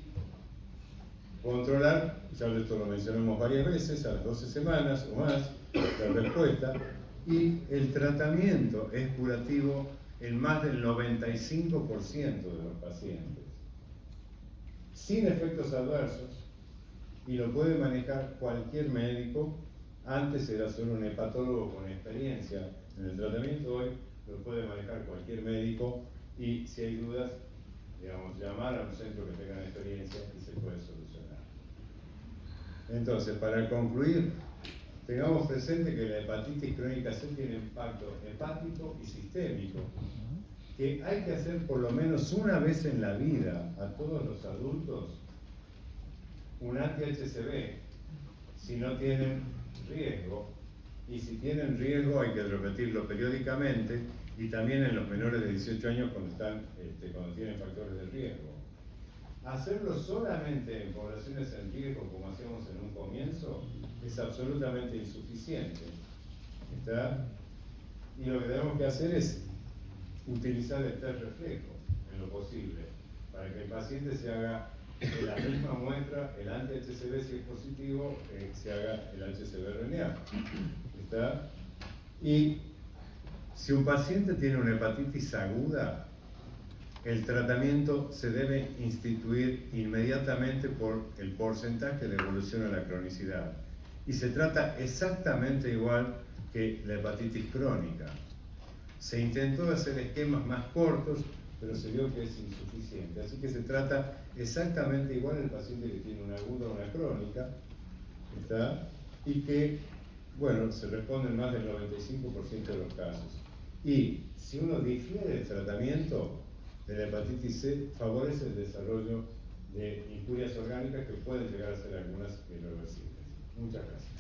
controlar, ya esto lo mencionamos varias veces, a las 12 semanas o más, la respuesta, y el tratamiento es curativo en más del 95% de los pacientes, sin efectos adversos, y lo puede manejar cualquier médico. Antes era solo un hepatólogo con experiencia en el tratamiento, hoy lo puede manejar cualquier médico, y si hay dudas, digamos, llamar a un centro que tenga experiencia y se puede solucionar. Entonces, para concluir, tengamos presente que la hepatitis crónica C tiene impacto hepático y sistémico, que hay que hacer por lo menos una vez en la vida a todos los adultos un anti-HCV si no tienen riesgo, y si tienen riesgo hay que repetirlo periódicamente, y también en los menores de 18 años cuando tienen factores de riesgo. Hacerlo solamente en poblaciones en riesgo, como hacíamos en un comienzo, es absolutamente insuficiente. ¿Está? Y lo que tenemos que hacer es utilizar el test reflejo en lo posible, para que el paciente se haga en la misma muestra el anti-HCV, si es positivo, se haga el HCV RNA. ¿Está? Y si un paciente tiene una hepatitis aguda, el tratamiento se debe instituir inmediatamente por el porcentaje de evolución a la cronicidad. Y se trata exactamente igual que la hepatitis crónica. Se intentó hacer esquemas más cortos, pero se vio que es insuficiente. Así que se trata exactamente igual el paciente que tiene una aguda o una crónica, ¿está? Y que, bueno, se responde en más del 95% de los casos. Y si uno difiere el tratamiento de la hepatitis C, favorece el desarrollo de injurias orgánicas que pueden llegar a ser algunas irreversibles. Muchas gracias.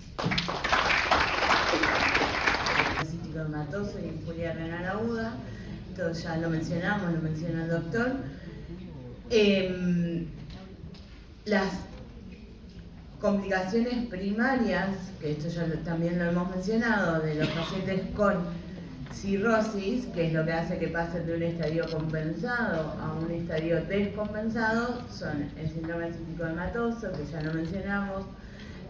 Citohematoso y injuria renal aguda, esto ya lo mencionamos, lo menciona el doctor. Las complicaciones primarias, que esto ya también lo hemos mencionado, de los pacientes con cirrosis, que es lo que hace que pasen de un estadio compensado a un estadio descompensado, son el síndrome cítico-hematoso, que ya lo mencionamos,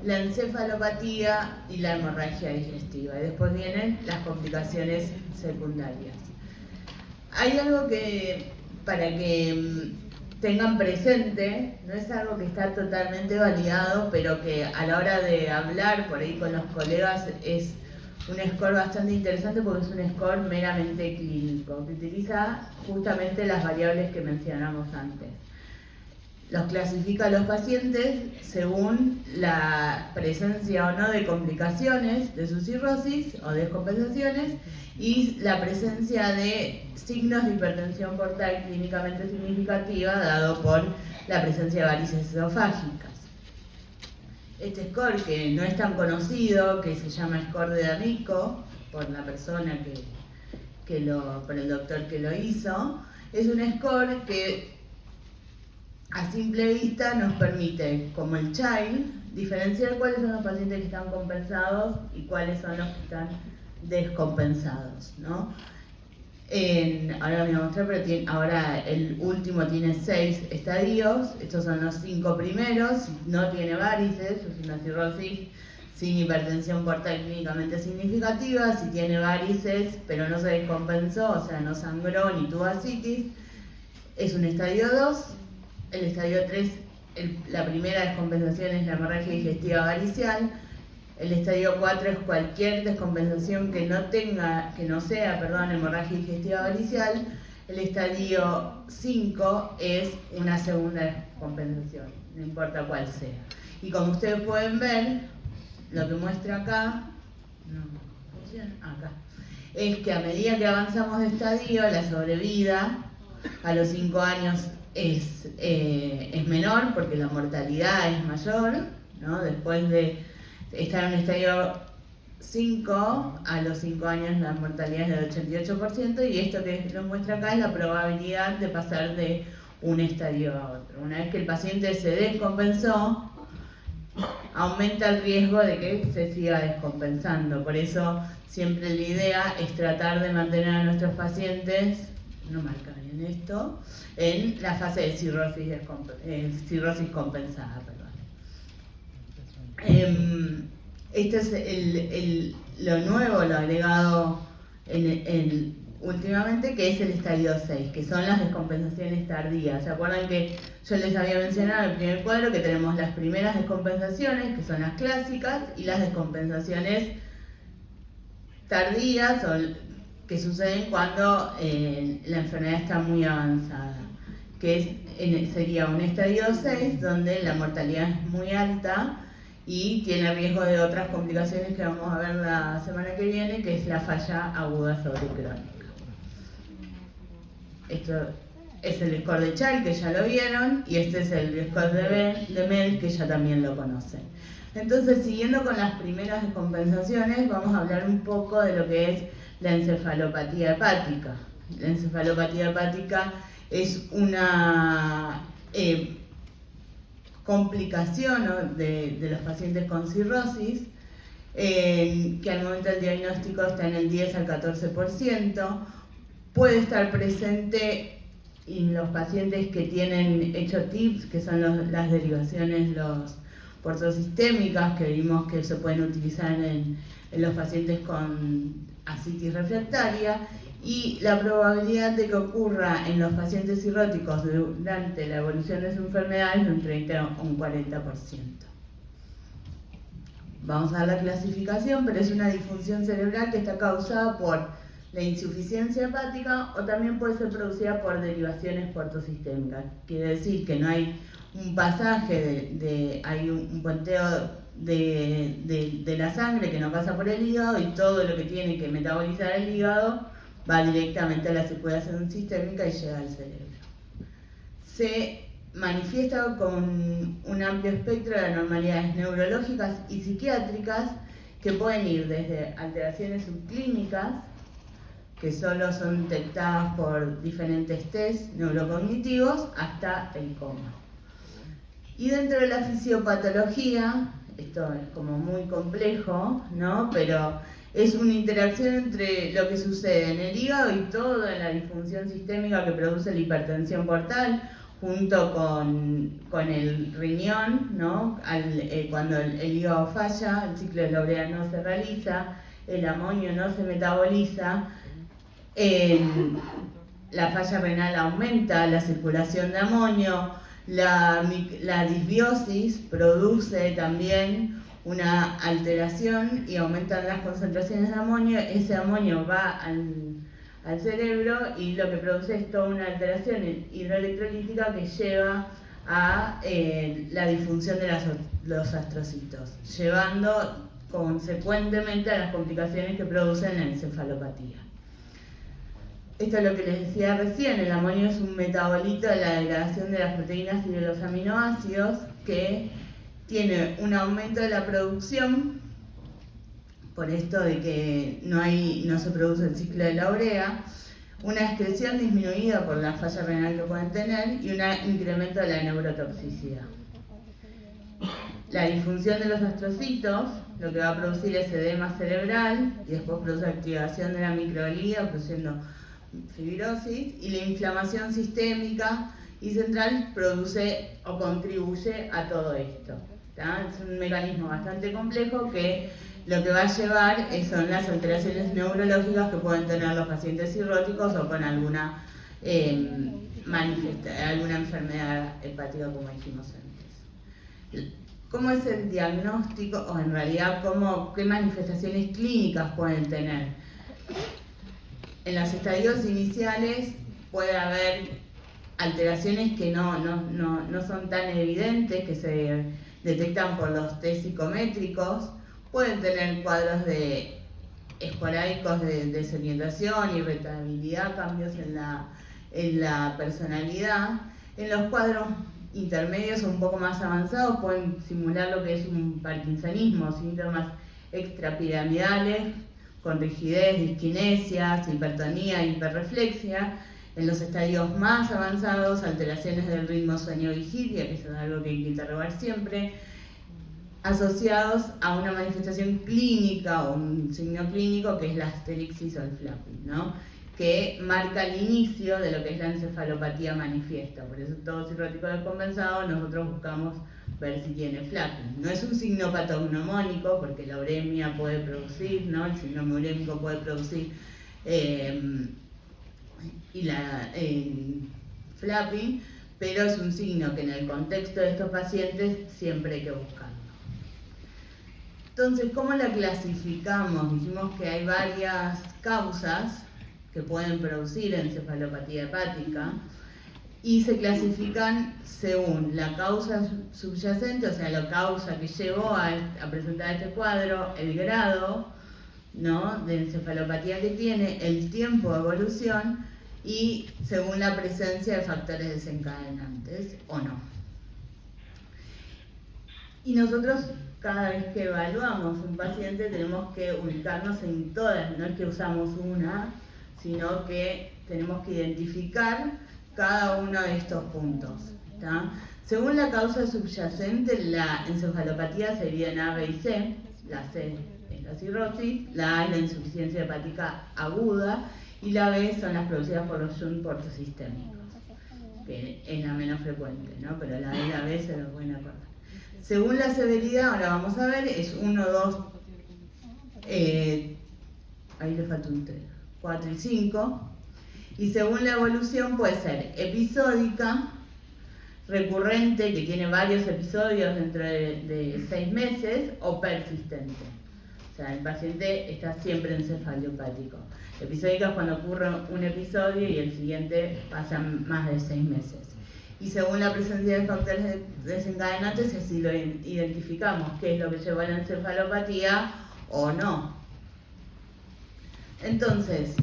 la encefalopatía y la hemorragia digestiva. Y después vienen las complicaciones secundarias. Hay algo que, para que tengan presente, no es algo que está totalmente validado, pero que a la hora de hablar por ahí con los colegas es un score bastante interesante porque es un score meramente clínico, que utiliza justamente las variables que mencionamos antes. Los clasifica a los pacientes según la presencia o no de complicaciones de su cirrosis o descompensaciones y la presencia de signos de hipertensión portal clínicamente significativa dado por la presencia de varices esofágicas. Este score, que no es tan conocido, que se llama score de D'Amico, por la persona por el doctor que lo hizo, es un score que a simple vista nos permite, como el CHILD, diferenciar cuáles son los pacientes que están compensados y cuáles son los que están descompensados, ¿no? Ahora me voy a mostrar, pero ahora el último tiene 6 estadios. Estos son los 5 primeros. Si no tiene varices, es una cirrosis sin hipertensión portal clínicamente significativa. Si tiene varices, pero no se descompensó, o sea, no sangró ni tuvo ascitis, es un estadio 2. El estadio 3, la primera descompensación es la hemorragia digestiva varicial. El estadio 4 es cualquier descompensación que no sea hemorragia digestiva varicial. El estadio 5 es una segunda descompensación, no importa cuál sea. Y como ustedes pueden ver, lo que muestra acá, acá, es que a medida que avanzamos de estadio, la sobrevida a los 5 años es menor porque la mortalidad es mayor, ¿no? Después de estar en un estadio 5, a los 5 años la mortalidad es del 88%, y esto que nos muestra acá es la probabilidad de pasar de un estadio a otro. Una vez que el paciente se descompensó, aumenta el riesgo de que se siga descompensando. Por eso siempre la idea es tratar de mantener a nuestros pacientes, no marca bien esto, en la fase de cirrosis compensada. Este es lo nuevo, lo agregado últimamente, que es el estadio 6, que son las descompensaciones tardías. ¿Se acuerdan que yo les había mencionado en el primer cuadro que tenemos las primeras descompensaciones, que son las clásicas, y las descompensaciones tardías, que suceden cuando la enfermedad está muy avanzada, que sería un estadio 6, donde la mortalidad es muy alta y tiene riesgo de otras complicaciones que vamos a ver la semana que viene, que es la falla aguda sobrecrónica. Esto es el score de Child, que ya lo vieron, y este es el score de Mel, que ya también lo conocen. Entonces, siguiendo con las primeras descompensaciones, vamos a hablar un poco de lo que es la encefalopatía hepática. La encefalopatía hepática es una complicación, ¿no?, de los pacientes con cirrosis, que al momento del diagnóstico está en el 10 al 14%. Puede estar presente en los pacientes que tienen hecho TIPS, que son las derivaciones portosistémicas, que vimos que se pueden utilizar en los pacientes con ascitis refractaria, y la probabilidad de que ocurra en los pacientes cirróticos durante la evolución de su enfermedad es de un 30 o un 40%. Vamos a ver la clasificación, pero es una disfunción cerebral que está causada por la insuficiencia hepática o también puede ser producida por derivaciones portosistémicas. Quiere decir que no hay un pasaje hay un puenteo de la sangre que no pasa por el hígado y todo lo que tiene que metabolizar el hígado va directamente a la circulación sistémica y llega al cerebro. Se manifiesta con un amplio espectro de anormalidades neurológicas y psiquiátricas que pueden ir desde alteraciones subclínicas, que solo son detectadas por diferentes test neurocognitivos, hasta el coma. Y dentro de la fisiopatología, esto es como muy complejo, ¿no? Pero es una interacción entre lo que sucede en el hígado y toda la disfunción sistémica que produce la hipertensión portal, junto con el riñón, ¿no? Cuando el hígado falla, el ciclo de la urea no se realiza, el amonio no se metaboliza, la falla renal aumenta la circulación de amonio, la disbiosis produce también una alteración y aumentan las concentraciones de amonio. Ese amonio va al cerebro y lo que produce es toda una alteración hidroelectrolítica que lleva a la disfunción de los astrocitos, llevando consecuentemente a las complicaciones que producen la encefalopatía. Esto es lo que les decía recién, el amonio es un metabolito de la degradación de las proteínas y de los aminoácidos que tiene un aumento de la producción, por esto de que no se produce el ciclo de la urea, una excreción disminuida por la falla renal que pueden tener y un incremento de la neurotoxicidad. La disfunción de los astrocitos lo que va a producir es edema cerebral y después produce activación de la microglía produciendo fibrosis, y la inflamación sistémica y central produce o contribuye a todo esto. ¿Tá? Es un mecanismo bastante complejo que lo que va a llevar son las alteraciones neurológicas que pueden tener los pacientes cirróticos o con alguna enfermedad hepática, como dijimos antes. ¿Cómo es el diagnóstico o en realidad qué manifestaciones clínicas pueden tener? En los estadios iniciales puede haber alteraciones que no son tan evidentes, que se detectan por los test psicométricos. Pueden tener cuadros esporádicos de desorientación, irritabilidad, cambios en la personalidad. En los cuadros intermedios o un poco más avanzados pueden simular lo que es un parkinsonismo, síntomas extrapiramidales, con rigidez, disquinesias, hipertonía, hiperreflexia. En los estadios más avanzados, alteraciones del ritmo sueño-vigilia, que eso es algo que hay que interrogar siempre, asociados a una manifestación clínica o un signo clínico que es la asterixis o el flapping, ¿no? Que marca el inicio de lo que es la encefalopatía manifiesta. Por eso todo cirrótico descompensado nosotros buscamos ver si tiene flapping. No es un signo patognomónico, porque la uremia puede producir, ¿no? El síndrome urémico puede producir flapping, pero es un signo que en el contexto de estos pacientes siempre hay que buscarlo. Entonces, ¿cómo la clasificamos? Dijimos que hay varias causas que pueden producir encefalopatía hepática y se clasifican según la causa subyacente, o sea, la causa que llevó a presentar este cuadro, el grado, ¿no?, de encefalopatía que tiene, el tiempo de evolución y según la presencia de factores desencadenantes o no. Y nosotros, cada vez que evaluamos un paciente, tenemos que ubicarnos en todas, no es que usamos una, sino que tenemos que identificar cada uno de estos puntos. ¿Tá? Según la causa subyacente, la encefalopatía se divide en A, B y C. La C es la cirrosis, la A es la insuficiencia hepática aguda y la B son las producidas por los shunts portosistémicos, que es la menos frecuente, ¿no? Pero la A y la B se los pueden acordar. Según la severidad, ahora vamos a ver, es 1, 2, ahí le falta un 3. 4 y 5. Y según la evolución puede ser episódica, recurrente, que tiene varios episodios dentro de 6 meses, o persistente. O sea, el paciente está siempre encefalopático. Episódica es cuando ocurre un episodio y el siguiente pasan más de 6 meses. Y según la presencia de factores desencadenantes, así lo identificamos, qué es lo que lleva a la encefalopatía o no. Entonces,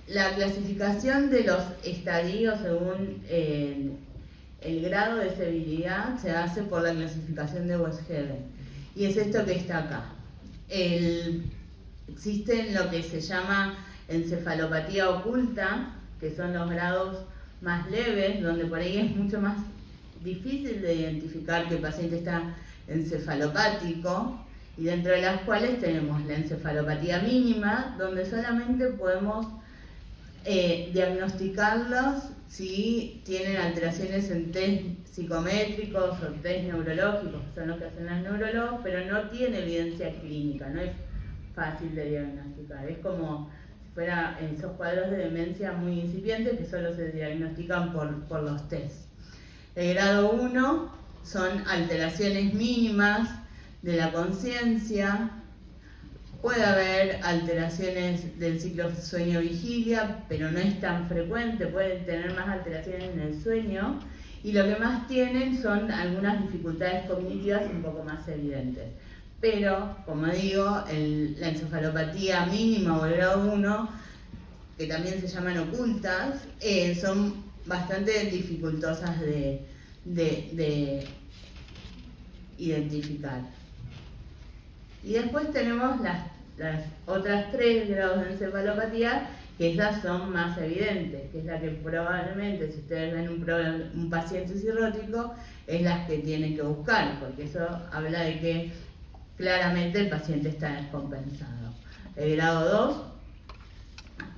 la clasificación de los estadios según el grado de severidad se hace por la clasificación de Westhaven. Y es esto que está acá. Existe lo que se llama encefalopatía oculta, que son los grados más leves, donde por ahí es mucho más difícil de identificar que el paciente está encefalopático, y dentro de las cuales tenemos la encefalopatía mínima, donde solamente podemos diagnosticarlos si tienen alteraciones en test psicométricos o test neurológicos, que son los que hacen las neurólogos, pero no tiene evidencia clínica, no es fácil de diagnosticar. Es como si fuera esos cuadros de demencia muy incipientes que solo se diagnostican por los test. El grado 1 son alteraciones mínimas de la conciencia. Puede haber alteraciones del ciclo sueño-vigilia, pero no es tan frecuente, pueden tener más alteraciones en el sueño, y lo que más tienen son algunas dificultades cognitivas un poco más evidentes. Pero, como digo, la encefalopatía mínima o el grado 1, que también se llaman ocultas, son bastante dificultosas de identificar. Y después tenemos las otras 3 grados de encefalopatía, que esas son más evidentes, que es la que probablemente, si ustedes ven un paciente cirrótico, es las que tienen que buscar, porque eso habla de que claramente el paciente está descompensado. El grado 2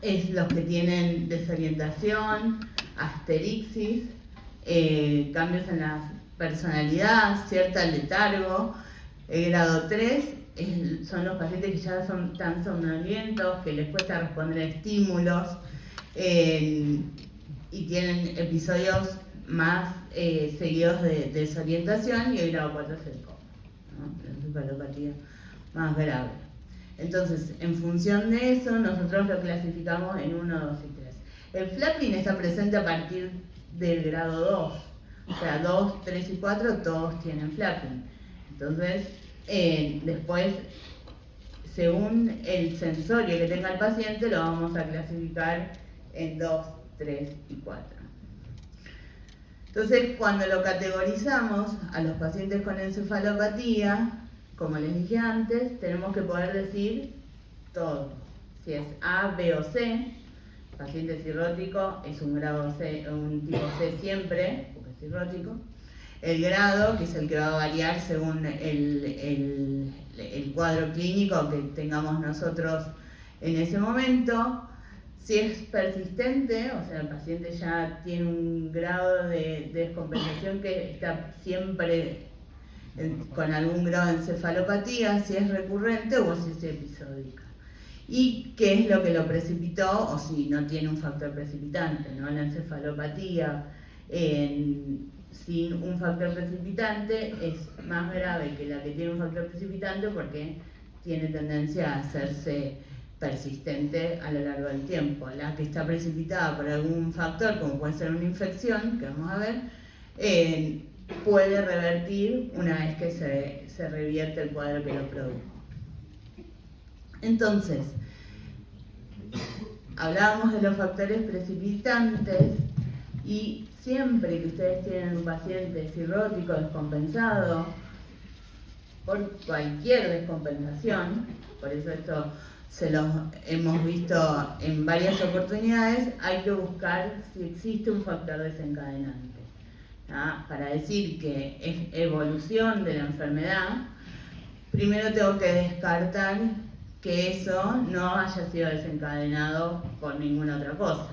es los que tienen desorientación, asterixis, cambios en la personalidad, cierto letargo. El grado 3 son los pacientes que ya son tan somnolientos, que les cuesta responder a estímulos y tienen episodios más seguidos de desorientación, y el grado 4 es el coma, ¿no? La encefalopatía más grave. Entonces, en función de eso, nosotros lo clasificamos en 1, 2 y 3. El flapping está presente a partir del grado 2, o sea, 2, 3 y 4 todos tienen flapping. Entonces, después, según el sensorio que tenga el paciente, lo vamos a clasificar en 2, 3 y 4. Entonces, cuando lo categorizamos a los pacientes con encefalopatía, como les dije antes, tenemos que poder decir todo. Si es A, B o C, paciente cirrótico es un grado C, un tipo C siempre, porque es cirrótico. El grado, que es el que va a variar según el cuadro clínico que tengamos nosotros en ese momento. Si es persistente, o sea, el paciente ya tiene un grado de descompensación que está siempre con algún grado de encefalopatía, si es recurrente o si es episódica. Y qué es lo que lo precipitó, o si no tiene un factor precipitante, ¿no? La encefalopatía sin un factor precipitante es más grave que la que tiene un factor precipitante, porque tiene tendencia a hacerse persistente a lo largo del tiempo. La que está precipitada por algún factor, como puede ser una infección, que vamos a ver, puede revertir una vez que se revierte el cuadro que lo produjo. Entonces, hablábamos de los factores precipitantes, y siempre que ustedes tienen un paciente cirrótico descompensado por cualquier descompensación, por eso esto se los hemos visto en varias oportunidades, hay que buscar si existe un factor desencadenante, ¿no? Para decir que es evolución de la enfermedad, primero tengo que descartar que eso no haya sido desencadenado por ninguna otra cosa.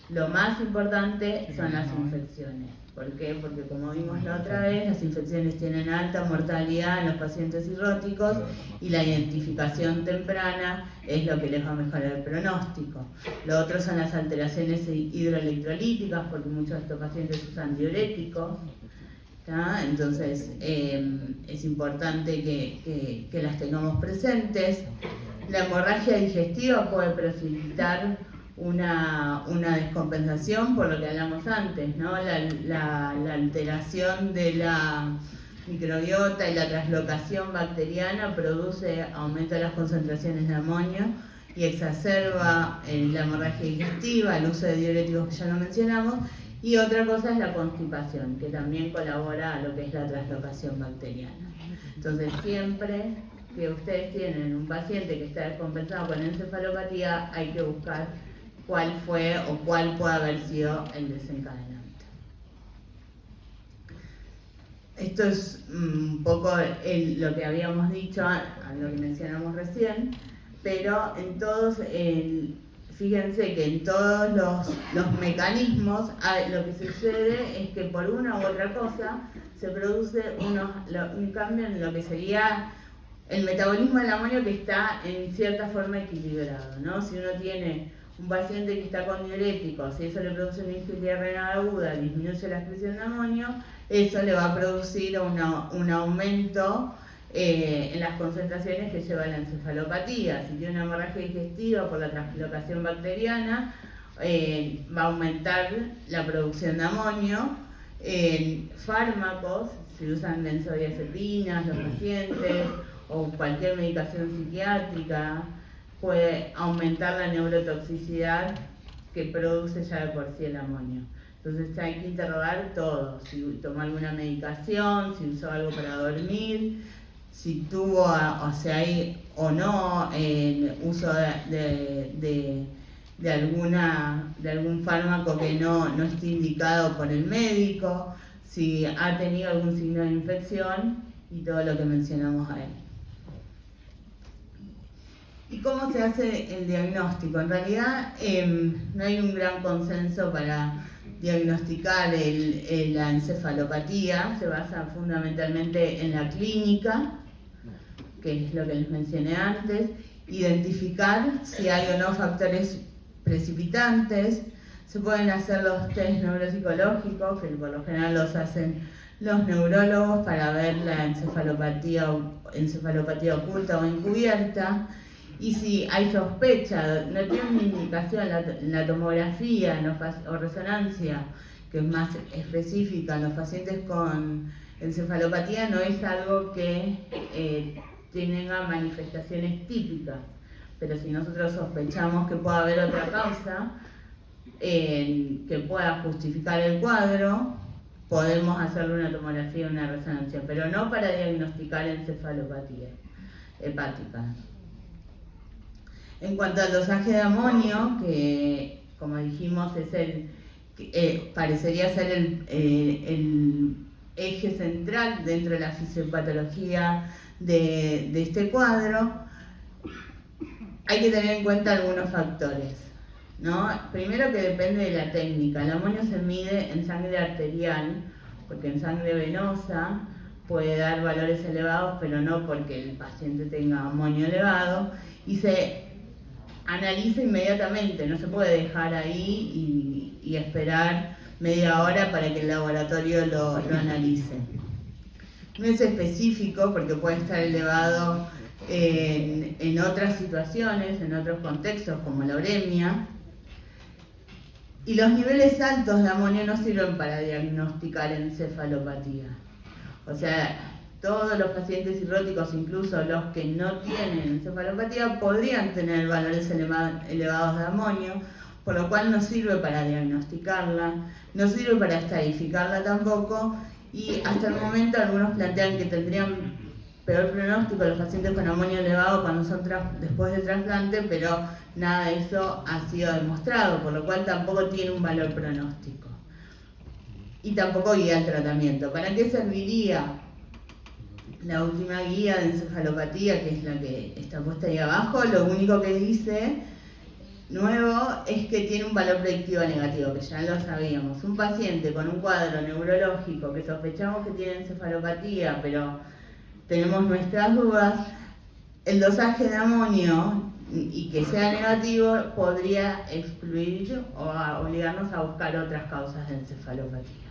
Lo más importante son las infecciones. ¿Por qué? Porque como vimos la otra vez, las infecciones tienen alta mortalidad en los pacientes cirróticos y la identificación temprana es lo que les va a mejorar el pronóstico. Lo otro son las alteraciones hidroelectrolíticas, porque muchos de estos pacientes usan diuréticos. ¿Tá? Entonces es importante que las tengamos presentes. La hemorragia digestiva puede precipitar una descompensación, por lo que hablamos antes, ¿no? La alteración de la microbiota y la translocación bacteriana aumenta las concentraciones de amonio y exacerba la hemorragia digestiva, el uso de diuréticos que ya lo mencionamos. Y otra cosa es la constipación, que también colabora a lo que es la translocación bacteriana. Entonces, siempre que ustedes tienen un paciente que está descompensado con encefalopatía, hay que buscar cuál fue o cuál puede haber sido el desencadenante. Esto es un poco lo que habíamos dicho, lo que mencionamos recién, pero en todos, fíjense que en todos los mecanismos lo que sucede es que por una u otra cosa se produce un cambio en lo que sería el metabolismo del amonio, que está en cierta forma equilibrado, ¿no? Si uno tiene un paciente que está con diuréticos, si eso le produce una isquemia renal aguda, disminuye la excreción de amonio, eso le va a producir un aumento en las concentraciones que lleva a la encefalopatía. Si tiene una hemorragia digestiva por la translocación bacteriana, va a aumentar la producción de amonio. En fármacos, si usan benzodiazepinas los pacientes o cualquier medicación psiquiátrica, puede aumentar la neurotoxicidad que produce ya de por sí el amonio. Entonces hay que interrogar todo, si tomó alguna medicación, si usó algo para dormir, si tuvo o no uso de algún fármaco que no esté indicado por el médico, si ha tenido algún signo de infección y todo lo que mencionamos ahí. ¿Y cómo se hace el diagnóstico? En realidad no hay un gran consenso para diagnosticar la encefalopatía. Se basa fundamentalmente en la clínica, que es lo que les mencioné antes, identificar si hay o no factores precipitantes. Se pueden hacer los test neuropsicológicos, que por lo general los hacen los neurólogos para ver la encefalopatía oculta o encubierta. Y si hay sospecha, no tiene una indicación la tomografía o resonancia, que es más específica en los pacientes con encefalopatía, no es algo que tenga manifestaciones típicas. Pero si nosotros sospechamos que pueda haber otra causa que pueda justificar el cuadro, podemos hacerle una tomografía o una resonancia, pero no para diagnosticar encefalopatía hepática. En cuanto al dosaje de amonio, que como dijimos parecería ser el eje central dentro de la fisiopatología de este cuadro, hay que tener en cuenta algunos factores, ¿no? Primero, que depende de la técnica. El amonio se mide en sangre arterial, porque en sangre venosa puede dar valores elevados, pero no porque el paciente tenga amonio elevado, y se analiza inmediatamente, no se puede dejar ahí y esperar media hora para que el laboratorio lo analice. No es específico porque puede estar elevado en otras situaciones, en otros contextos, como la uremia. Y los niveles altos de amonio no sirven para diagnosticar encefalopatía. O sea, todos los pacientes cirróticos, incluso los que no tienen encefalopatía, podrían tener valores elevados de amonio, por lo cual no sirve para diagnosticarla, no sirve para estadificarla tampoco, y hasta el momento algunos plantean que tendrían peor pronóstico los pacientes con amonio elevado cuando son después del trasplante, pero nada de eso ha sido demostrado, por lo cual tampoco tiene un valor pronóstico. Y tampoco guía el tratamiento. ¿Para qué serviría la última guía de encefalopatía, que es la que está puesta ahí abajo? Lo único que dice nuevo es que tiene un valor predictivo negativo, que ya lo sabíamos. Un paciente con un cuadro neurológico que sospechamos que tiene encefalopatía, pero tenemos nuestras dudas, el dosaje de amonio y que sea negativo podría excluir o obligarnos a buscar otras causas de encefalopatía.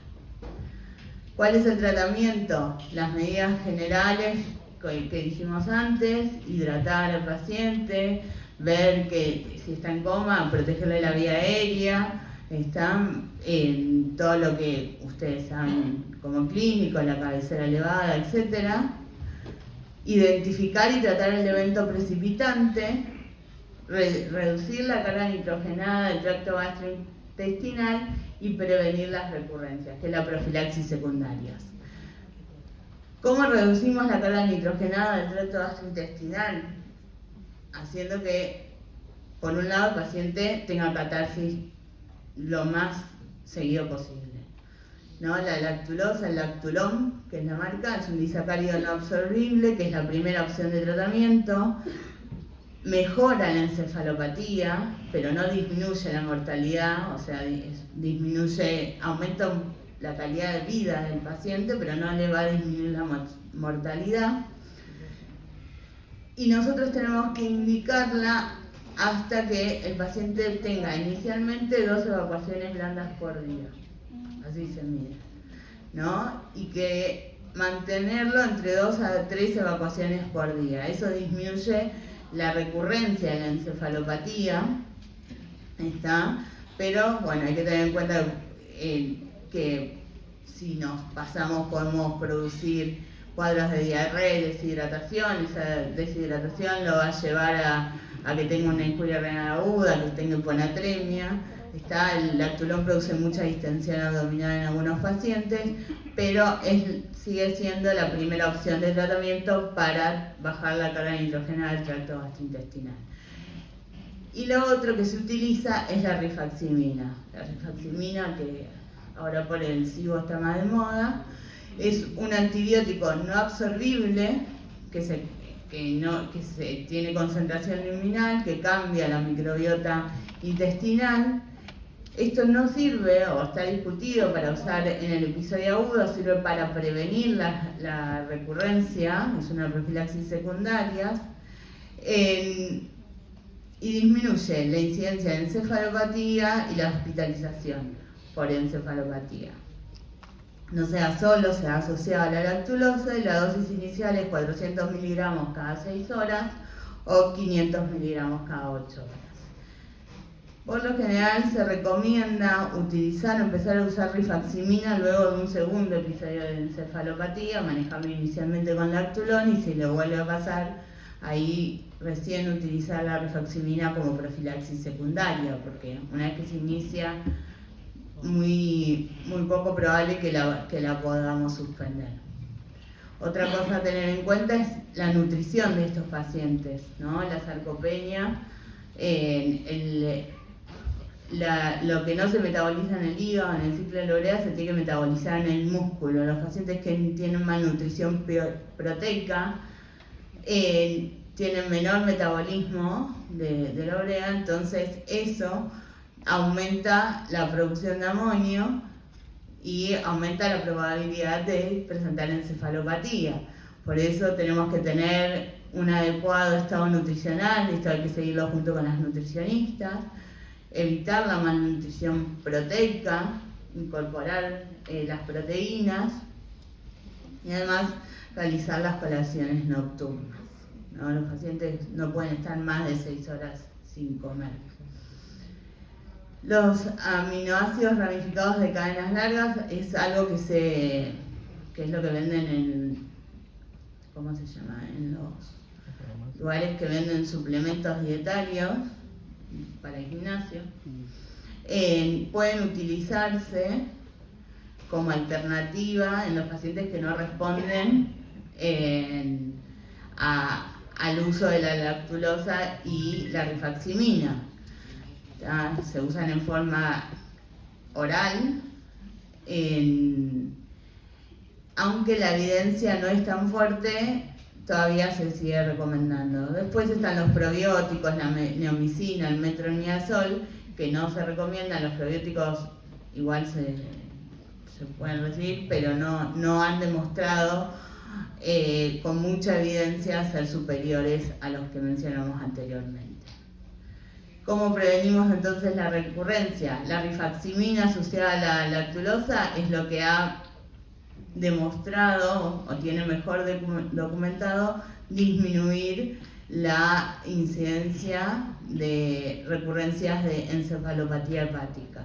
¿Cuál es el tratamiento? Las medidas generales que dijimos antes: hidratar al paciente, ver que si está en coma, protegerle la vía aérea, están en todo lo que ustedes saben como clínico, la cabecera elevada, etc. Identificar y tratar el evento precipitante, reducir la carga nitrogenada del tracto gastrointestinal y prevenir las recurrencias, que es la profilaxis secundarias. ¿Cómo reducimos la carga nitrogenada del tracto gastrointestinal? Haciendo que, por un lado, el paciente tenga catarsis lo más seguido posible, ¿no? La lactulosa, el lactulón, que es la marca, es un disacárido no absorbible, que es la primera opción de tratamiento. Mejora la encefalopatía, pero no disminuye la mortalidad, o sea, aumenta la calidad de vida del paciente, pero no le va a disminuir la mortalidad. Y nosotros tenemos que indicarla hasta que el paciente tenga inicialmente 2 evacuaciones blandas por día, así se mide, ¿no? Y que mantenerlo entre 2 a 3 evacuaciones por día. Eso disminuye la recurrencia de la encefalopatía, pero bueno, hay que tener en cuenta que si nos pasamos podemos producir cuadros de diarrea y deshidratación. Esa deshidratación lo va a llevar a que tenga una injuria renal aguda, que tenga hiponatremia. El lactulón produce mucha distensión abdominal en algunos pacientes, pero sigue siendo la primera opción de tratamiento para bajar la carga nitrogenada del tracto gastrointestinal. Y lo otro que se utiliza es la rifaximina. La rifaximina, que ahora por el SIBO está más de moda, es un antibiótico no absorbible que tiene concentración luminal, que cambia la microbiota intestinal. Esto no sirve, o está discutido, para usar en el episodio agudo, sirve para prevenir la recurrencia, es una profilaxis secundaria, y disminuye la incidencia de encefalopatía y la hospitalización por encefalopatía. No sea solo, se ha asociado a la lactulosa, y la dosis inicial es 400 miligramos cada 6 horas o 500 miligramos cada 8 horas. Por lo general se recomienda empezar a usar rifaximina luego de un segundo episodio de encefalopatía, manejando inicialmente con lactulón, y si le vuelve a pasar, ahí recién utilizar la rifaximina como profilaxis secundaria, porque una vez que se inicia, muy poco probable que la podamos suspender. Otra cosa a tener en cuenta es la nutrición de estos pacientes, ¿no? La sarcopenia, lo que no se metaboliza en el hígado, en el ciclo de la urea, se tiene que metabolizar en el músculo. Los pacientes que tienen malnutrición proteica tienen menor metabolismo de la urea, entonces eso aumenta la producción de amonio y aumenta la probabilidad de presentar encefalopatía. Por eso tenemos que tener un adecuado estado nutricional, esto hay que seguirlo junto con las nutricionistas, evitar la malnutrición proteica, incorporar las proteínas y además realizar las colaciones nocturnas, ¿no? Los pacientes no pueden estar más de 6 horas sin comer. Los aminoácidos ramificados de cadenas largas es algo que es lo que venden en los lugares que venden suplementos dietarios para el gimnasio. Pueden utilizarse como alternativa en los pacientes que no responden al uso de la lactulosa y la rifaximina. Se usan en forma oral, aunque la evidencia no es tan fuerte, todavía se sigue recomendando. Después están los probióticos, la neomicina, el metronidazol, que no se recomiendan. Los probióticos igual se pueden recibir, pero no han demostrado con mucha evidencia ser superiores a los que mencionamos anteriormente. ¿Cómo prevenimos entonces la recurrencia? La rifaximina asociada a la lactulosa es lo que ha demostrado o tiene mejor documentado disminuir la incidencia de recurrencias de encefalopatía hepática.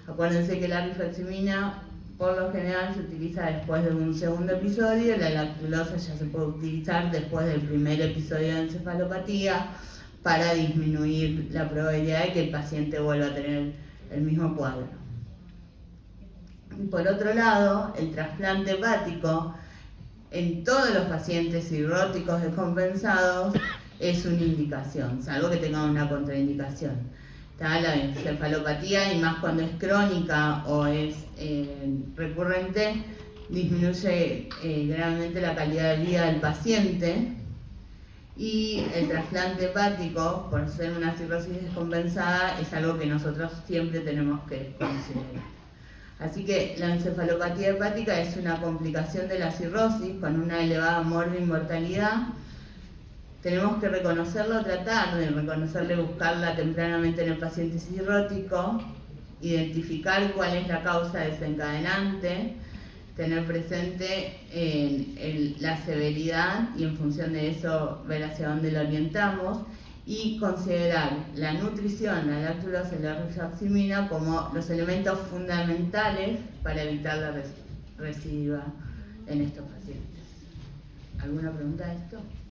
Acuérdense que la rifaximina por lo general se utiliza después de un segundo episodio, la lactulosa ya se puede utilizar después del primer episodio de encefalopatía para disminuir la probabilidad de que el paciente vuelva a tener el mismo cuadro. Y por otro lado, el trasplante hepático en todos los pacientes cirróticos descompensados es una indicación, salvo que tengan una contraindicación. Está la encefalopatía, y más cuando es crónica o es recurrente, disminuye gravemente la calidad de vida del paciente. Y el trasplante hepático, por ser una cirrosis descompensada, es algo que nosotros siempre tenemos que considerar. Así que la encefalopatía hepática es una complicación de la cirrosis con una elevada mortalidad. Tenemos que reconocerlo, tratar de reconocerla y buscarla tempranamente en el paciente cirrótico, identificar cuál es la causa desencadenante, tener presente la severidad y en función de eso ver hacia dónde lo orientamos, y considerar la nutrición, la lactulosa y la rifaximina como los elementos fundamentales para evitar la recidiva en estos pacientes. ¿Alguna pregunta de esto?